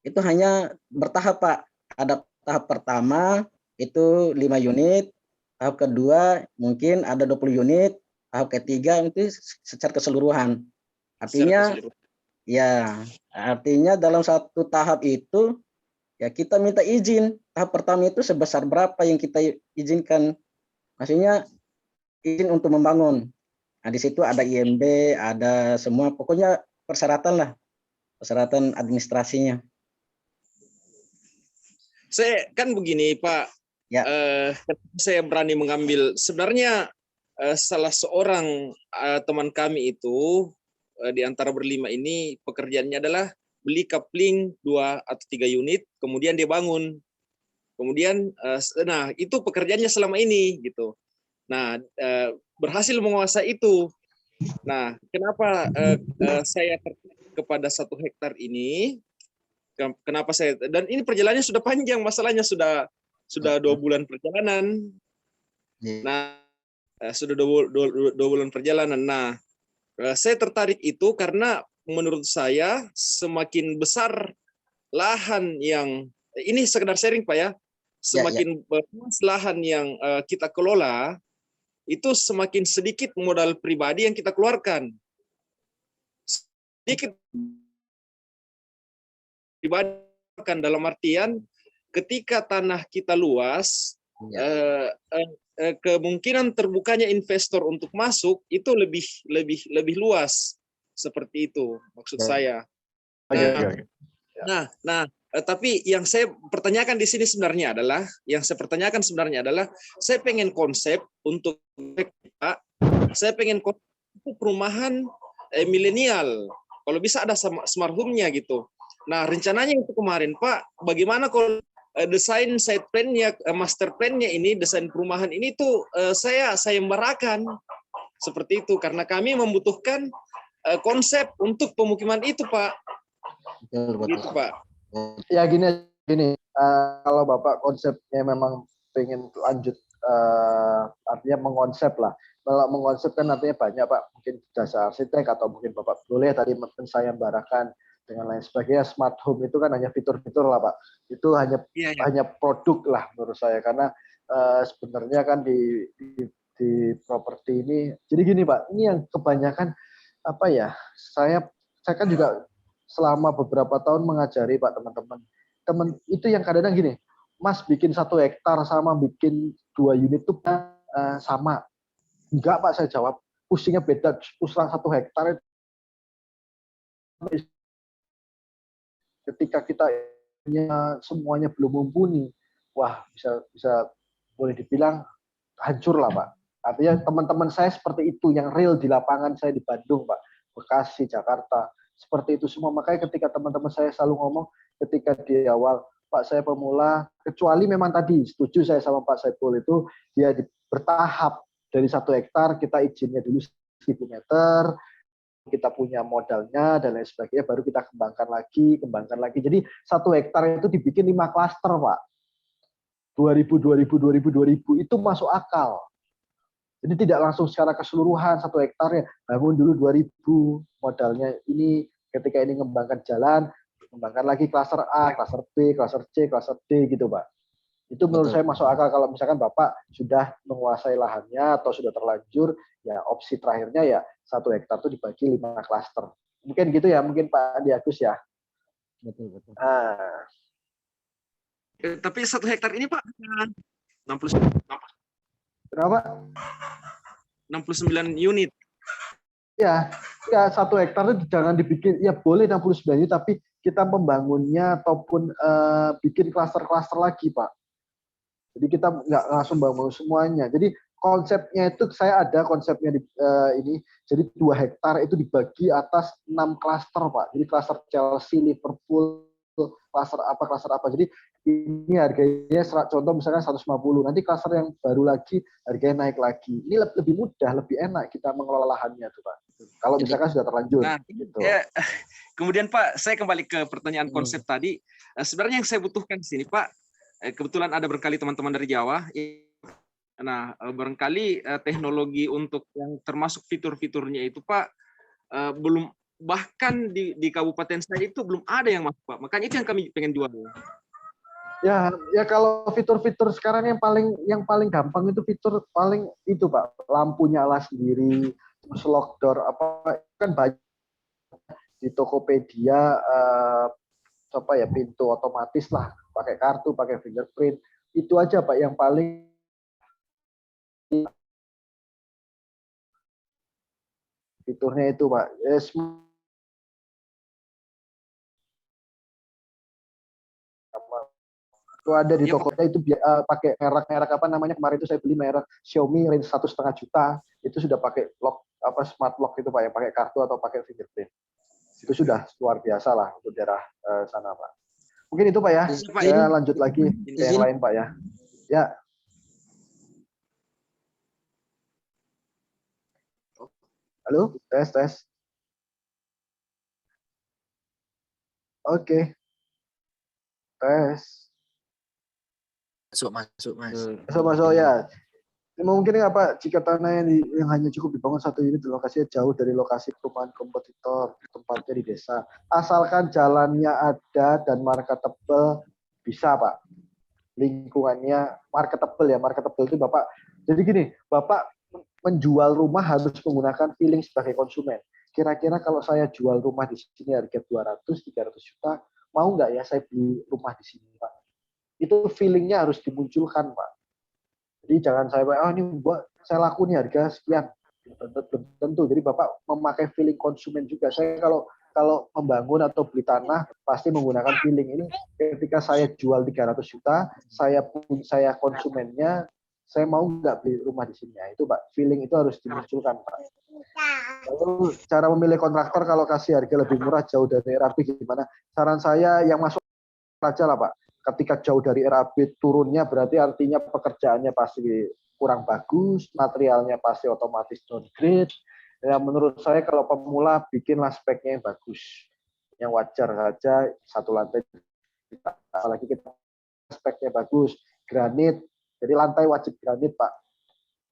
itu hanya bertahap Pak. Ada tahap pertama itu 5 unit, tahap kedua mungkin ada 20 unit, tahap ketiga itu secara keseluruhan. Artinya dalam 1 tahap itu ya kita minta izin. Tahap pertama itu sebesar berapa yang kita izinkan. Maksudnya izin untuk membangun. Nah, di situ ada IMB, ada semua, pokoknya persyaratan lah. Persyaratan administrasinya. Saya kan begini Pak, ya. Saya berani mengambil, sebenarnya salah seorang teman kami itu di antara berlima ini pekerjaannya adalah beli coupling 2 atau 3 unit, kemudian dia bangun. Kemudian, nah itu pekerjaannya selama ini gitu. Nah, berhasil menguasai itu. Nah, kenapa saya tertarik kepada 1 hektar ini? Kenapa saya? Dan ini perjalanannya sudah panjang, masalahnya sudah 2 bulan perjalanan. Nah, sudah 2 bulan perjalanan. Nah, saya tertarik itu karena menurut saya semakin besar lahan yang ini sekedar sharing Pak ya, semakin besar lahan yang kita kelola, itu semakin sedikit modal pribadi yang kita keluarkan. Sedikit pribadi dalam artian ketika tanah kita luas, kemungkinan terbukanya investor untuk masuk itu lebih luas, seperti itu maksud saya. Nah, tapi yang saya pertanyakan di sini sebenarnya adalah, saya pengen konsep untuk Pak, saya pengen konsep perumahan milenial. Kalau bisa ada smart home-nya gitu. Nah, rencananya itu kemarin Pak, bagaimana kalau desain site plan-nya, master plan-nya ini, desain perumahan ini tuh saya sayembarakan seperti itu karena kami membutuhkan konsep untuk pemukiman itu Pak. Gitu Pak. Ya gini, kalau Bapak konsepnya memang pengen lanjut, artinya mengonsep lah. Kalau mengonsep kan artinya banyak Pak, mungkin jasa arsitek atau mungkin Bapak boleh tadi mensayembarakan dengan lain sebagainya. Smart home itu kan hanya fitur-fitur lah Pak. Itu hanya produk lah menurut saya, karena sebenarnya kan di properti ini. Jadi gini Pak, ini yang kebanyakan apa ya? Saya kan juga selama beberapa tahun mengajari Pak teman-teman. Teman itu yang kadang-kadang gini, Mas bikin 1 hektar sama bikin 2 unit itu sama. Enggak Pak, saya jawab. Pusingnya beda. Usaha 1 hektar ketika kita semuanya belum mumpuni, wah bisa boleh dibilang hancur lah Pak. Artinya teman-teman saya seperti itu yang real di lapangan saya di Bandung Pak, Bekasi, Jakarta. Seperti itu semua. Makanya ketika teman-teman saya selalu ngomong ketika di awal, Pak saya pemula, kecuali memang tadi setuju saya sama Pak Saiful itu dia bertahap dari 1 hektar kita izinnya dulu 1000 meter, kita punya modalnya dan lain sebagainya, baru kita kembangkan lagi. Jadi 1 hektar itu dibikin 5 klaster Pak. 2000 itu masuk akal. Jadi tidak langsung secara keseluruhan 1 hektarnya, bangun dulu 2000 modalnya ini, ketika ini mengembangkan jalan, kembangkan lagi klaster A, klaster B, klaster C, klaster D gitu Pak. Itu menurut saya masuk akal kalau misalkan Bapak sudah menguasai lahannya atau sudah terlanjur, ya opsi terakhirnya ya 1 hektar itu dibagi 5 klaster. Mungkin gitu ya, mungkin Pak Andi Agus ya. Betul. Tapi 1 hektar ini Pak 69 Kenapa? 69 unit. Ya 1 hektar itu jangan dibikin, ya boleh 69 unit, tapi kita membangunnya ataupun bikin klaster-klaster lagi Pak. Jadi kita nggak langsung bangun semuanya. Jadi konsepnya itu saya ada konsepnya di ini. Jadi 2 hektar itu dibagi atas 6 klaster Pak. Jadi klaster Chelsea, Liverpool, klaster apa. Jadi ini harganya contoh misalnya 150. Nanti klaster yang baru lagi harganya naik lagi. Ini lebih mudah, lebih enak kita mengelola lahannya tuh Pak. Kalau misalkan sudah terlanjur. Nah, gitu. Kemudian Pak, saya kembali ke pertanyaan konsep tadi. Sebenarnya yang saya butuhkan di sini Pak, kebetulan ada berkali teman-teman dari Jawa. Nah, barangkali teknologi untuk yang termasuk fitur-fiturnya itu Pak, belum, bahkan di kabupaten saya itu belum ada yang masuk Pak. Makanya itu yang kami pengen jual. Ya kalau fitur-fitur sekarang yang paling gampang itu fitur paling itu Pak, lampu nyala sendiri, terus lock door apa kan banyak di Tokopedia pintu otomatis lah, pakai kartu, pakai fingerprint. Itu aja Pak yang paling fiturnya itu Pak. Itu ada di tokonya itu pakai merek apa namanya, kemarin itu saya beli merek Xiaomi range 1,5 juta, itu sudah pakai lock smart lock itu Pak, yang pakai kartu atau pakai fingerprint. Itu sudah luar biasa lah untuk daerah sana Pak. Mungkin itu Pak ya. Saya lanjut lagi ke yang lain Pak ya. Ya. Halo, tes. Oke. Tes. Masuk Mas. Masuk ya. Mungkin apa jika tanah yang hanya cukup dibangun 1 unit di lokasi jauh dari lokasi perumahan kompetitor, tempatnya di desa, asalkan jalannya ada dan marketable, bisa Pak. Lingkungannya marketable itu Bapak. Jadi gini, Bapak menjual rumah harus menggunakan feeling sebagai konsumen. Kira-kira kalau saya jual rumah di sini harga 200-300 juta, mau nggak ya saya beli rumah di sini Pak? Itu feelingnya harus dimunculkan Pak. Jadi jangan ini saya laku nih harga sekian, belum tentu. Jadi Bapak memakai feeling konsumen juga. Saya kalau membangun atau beli tanah pasti menggunakan feeling ini. Ketika saya jual 300 juta, saya konsumennya, saya mau nggak beli rumah di sini. Itu Pak, feeling itu harus dimunculkan Pak. Lalu cara memilih kontraktor kalau kasih harga lebih murah jauh dari RAB gimana? Saran saya yang masuk aja lah Pak. Ketika jauh dari RAB turunnya berarti artinya pekerjaannya pasti kurang bagus, materialnya pasti otomatis downgrade. Ya menurut saya kalau pemula bikinlah speknya yang bagus, yang wajar saja, 1 lantai. Apalagi kita speknya bagus, granit. Jadi lantai wajib granit Pak.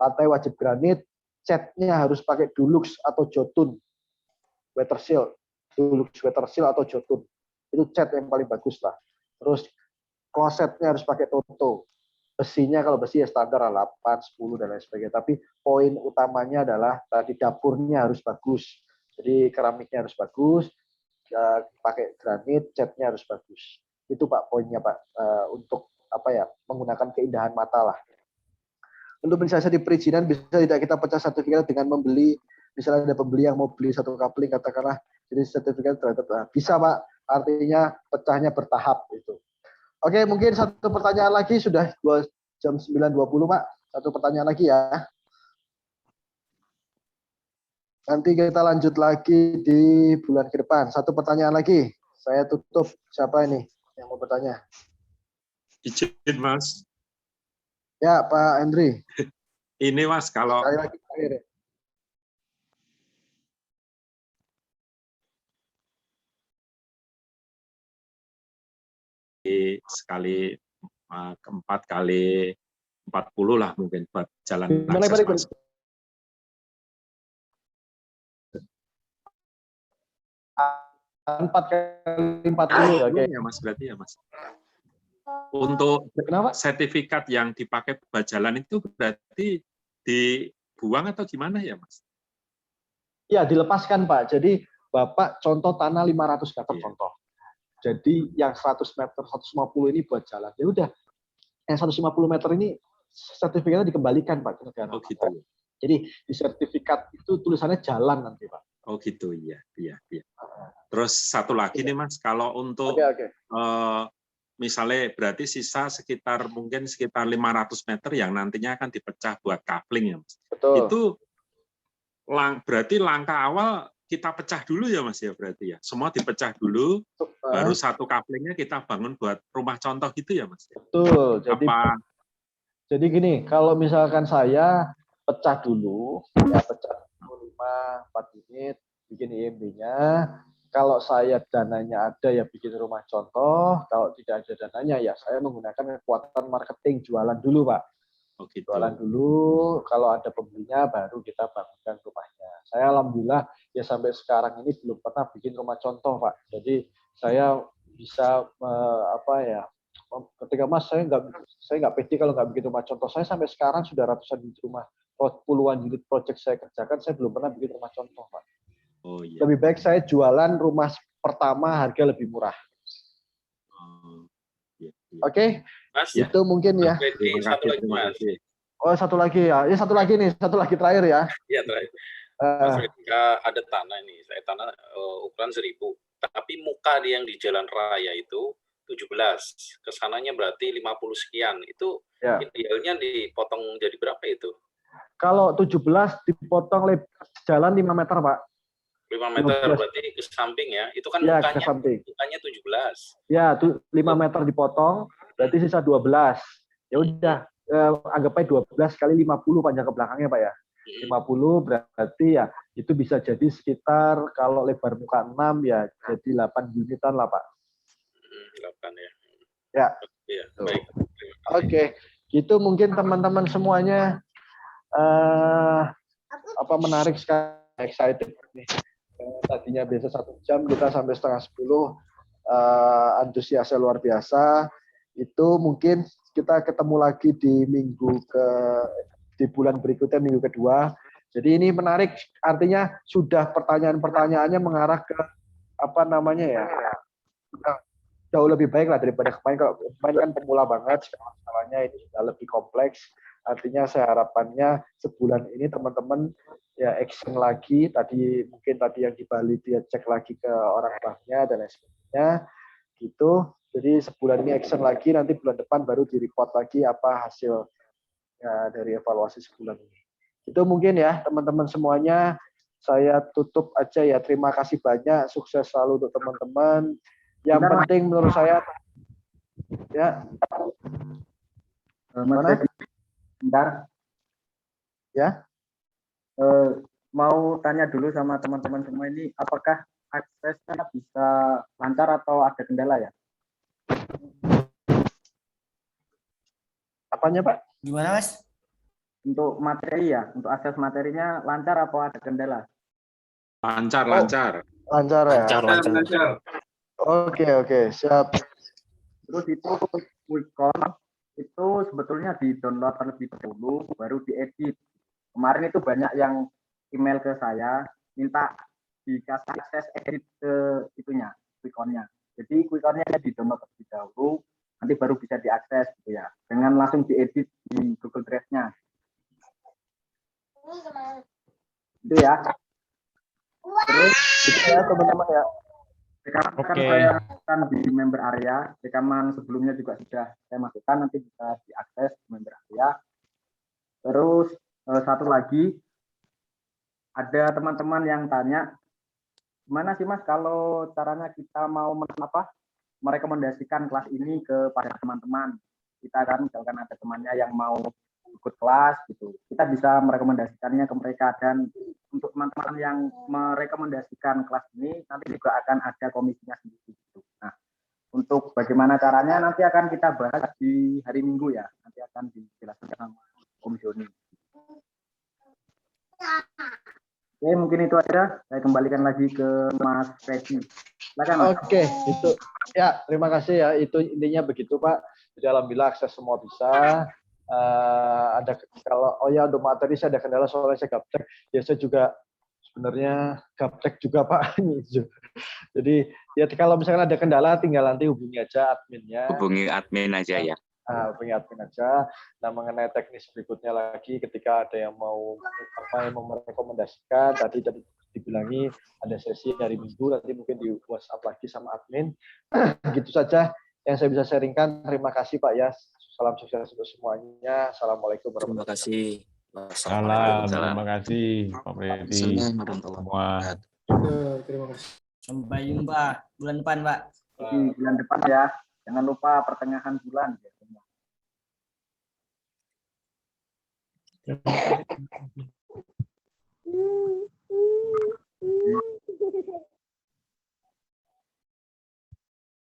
Lantai wajib granit, catnya harus pakai Dulux atau Jotun, Weatherseal, Dulux Weatherseal atau Jotun. Itu cat yang paling bagus lah. Terus klosetnya harus pakai Toto. Besinya kalau besi ya standar 8, 10 dan lain sebagainya. Tapi poin utamanya adalah tadi dapurnya harus bagus. Jadi keramiknya harus bagus, pakai granit, catnya harus bagus. Itu Pak poinnya Pak, untuk apa ya, menggunakan keindahan mata lah. Untuk mensiasati perizinan bisa tidak kita pecah sertifikat dengan membeli, misalnya ada pembeli yang mau beli satu coupling katakanlah, jadi sertifikat terhadap bisa Pak, artinya pecahnya bertahap itu. Oke, mungkin satu pertanyaan lagi, sudah jam 9.20 Pak, satu pertanyaan lagi ya. Nanti kita lanjut lagi di bulan ke depan. Satu pertanyaan lagi, saya tutup. Siapa ini yang mau bertanya? Izin Mas. Ya Pak Hendri. Ini Mas, kalau sekali lagi terakhir ya. Sekali keempat kali 40 lah mungkin buat jalan Gimana, akses Pak? Mas. 4 kali 40 ya, ya Mas, berarti ya Mas. Untuk kenapa? Sertifikat yang dipakai buat jalan itu berarti dibuang atau gimana ya Mas? Ya, dilepaskan Pak. Jadi Bapak contoh tanah 500 meter contoh. Jadi yang 100 meter, 150 ini buat jalan. Ya udah, yang 150 meter ini sertifikatnya dikembalikan Pak ke negara. Oh gitu. Jadi di sertifikat itu tulisannya jalan nanti Pak. Oh gitu, iya. Terus satu lagi nih Mas, kalau untuk misalnya berarti sisa sekitar 500 meter yang nantinya akan dipecah buat coupling ya Mas. Betul. Itu berarti langkah awal kita pecah dulu ya Mas ya berarti ya. Semua dipecah dulu, baru satu couplingnya kita bangun buat rumah contoh gitu ya Mas. Betul. Jadi gini, kalau misalkan saya pecah dulu, ya pecah 4 unit, bikin IMB-nya. Kalau saya dananya ada ya bikin rumah contoh, kalau tidak ada dananya ya saya menggunakan kekuatan marketing, jualan dulu Pak. Oh, gitu. Jualan dulu, kalau ada pembelinya baru kita bangunkan rumahnya. Saya alhamdulillah ya sampai sekarang ini belum pernah bikin rumah contoh Pak. Jadi saya bisa ketika Mas saya nggak pede kalau nggak bikin rumah contoh. Saya sampai sekarang sudah ratusan unit rumah, puluhan unit project saya kerjakan, saya belum pernah bikin rumah contoh Pak. Oh, iya. Lebih baik saya jualan rumah pertama harga lebih murah. Iya. Oke, Mas, itu mungkin ya. Satu lagi Mas. Oh, satu lagi ya. Ini satu lagi nih, satu lagi terakhir ya. Iya terakhir. Mas, ketika ada tanah ini, saya tanah ukuran 1000, tapi muka yang di jalan raya itu 17, kesananya berarti 50 sekian. Itu ya. Idealnya dipotong jadi berapa itu? Kalau 17 dipotong jalan 5 meter Pak. 5 meter 15. Berarti ke samping ya. Itu kan ya, mukanya 17. Ya, 5 meter dipotong, berarti sisa 12. Ya udah, anggap aja 12 kali 50 panjang ke belakangnya Pak ya. 50 berarti ya itu bisa jadi sekitar kalau lebar muka 6 ya jadi 8 unitan lah Pak. 8 ya. Ya. Ya, baik. Oke, gitu mungkin teman-teman semuanya menarik sekali, excited nih. Tadinya biasa 1 jam, kita sampai setengah 10, antusiasnya luar biasa. Itu mungkin kita ketemu lagi di bulan berikutnya, minggu kedua. Jadi ini menarik, artinya sudah pertanyaan-pertanyaannya mengarah ke jauh lebih baik lah daripada kemarin. Kalau kemarin kan pemula banget, masalahnya ini sudah lebih kompleks. Artinya saya harapannya sebulan ini teman-teman ya action lagi, mungkin tadi yang di Bali dia cek lagi ke orang tuanya dan lain sebagainya gitu. Jadi sebulan ini action lagi, nanti bulan depan baru di-report lagi apa hasil ya, dari evaluasi sebulan ini. Itu mungkin ya teman-teman semuanya. Saya tutup aja ya. Terima kasih banyak, sukses selalu untuk teman-teman. Yang penting menurut saya ya. Mas bentar. Ya. Mau tanya dulu sama teman-teman semua ini, apakah aksesnya bisa lancar atau ada kendala ya? Apanya Pak? Gimana Mas? Untuk materi ya, untuk akses materinya lancar atau ada kendala? Lancar. Lancar ya. Lancar. Oke, siap. Terus itu Quickcon itu sebetulnya di-download terlebih dahulu, baru diedit. Kemarin itu banyak yang email ke saya, minta dikasih akses edit ke itunya, quick count-nya. Jadi quick count-nya di-download terlebih dahulu, nanti baru bisa diakses gitu ya. Jangan langsung diedit di Google Drive-nya. Itu ya. Terus Itu ya teman-teman ya. rekaman kan saya masukkan di member area, rekaman sebelumnya juga sudah saya masukkan, nanti bisa diakses di member area. Terus satu lagi, ada teman-teman yang tanya, gimana sih Mas kalau caranya kita mau merekomendasikan kelas ini kepada teman-teman. Kita kan misalkan ada temannya yang mau ikut kelas gitu, kita bisa merekomendasikannya ke mereka, dan untuk teman-teman yang merekomendasikan kelas ini nanti juga akan ada komisinya sendiri gitu. Nah, untuk bagaimana caranya nanti akan kita bahas di hari Minggu ya, nanti akan dijelaskan sama komisioner. Oke, mungkin itu aja. Saya kembalikan lagi ke Mas Regi. Silakan, Mas. Oke, itu ya, terima kasih ya. Itu intinya begitu Pak. Jadi alhamdulillah akses semua bisa. Ada kalau untuk materi saya ada kendala soalnya saya gaptek. Ya saya juga sebenarnya gaptek juga Pak. Jadi ya kalau misalkan ada kendala tinggal nanti hubungi aja adminnya. Hubungi admin aja ya. Hubungi admin aja. Nah, mengenai teknis berikutnya lagi ketika ada yang mau merekomendasikan, tadi dibilangi ada sesi hari Minggu, nanti mungkin di WhatsApp lagi sama admin. Gitu saja yang saya bisa sharingkan. Terima kasih Pak ya. Salam sukses untuk semuanya. Assalamualaikum warahmatullahi wabarakatuh. Salam, terima kasih Pak Freddy. Semua. Terima kasih. Sampai jumpa bulan depan, Pak. Bulan depan ya. Jangan lupa pertengahan bulan ya.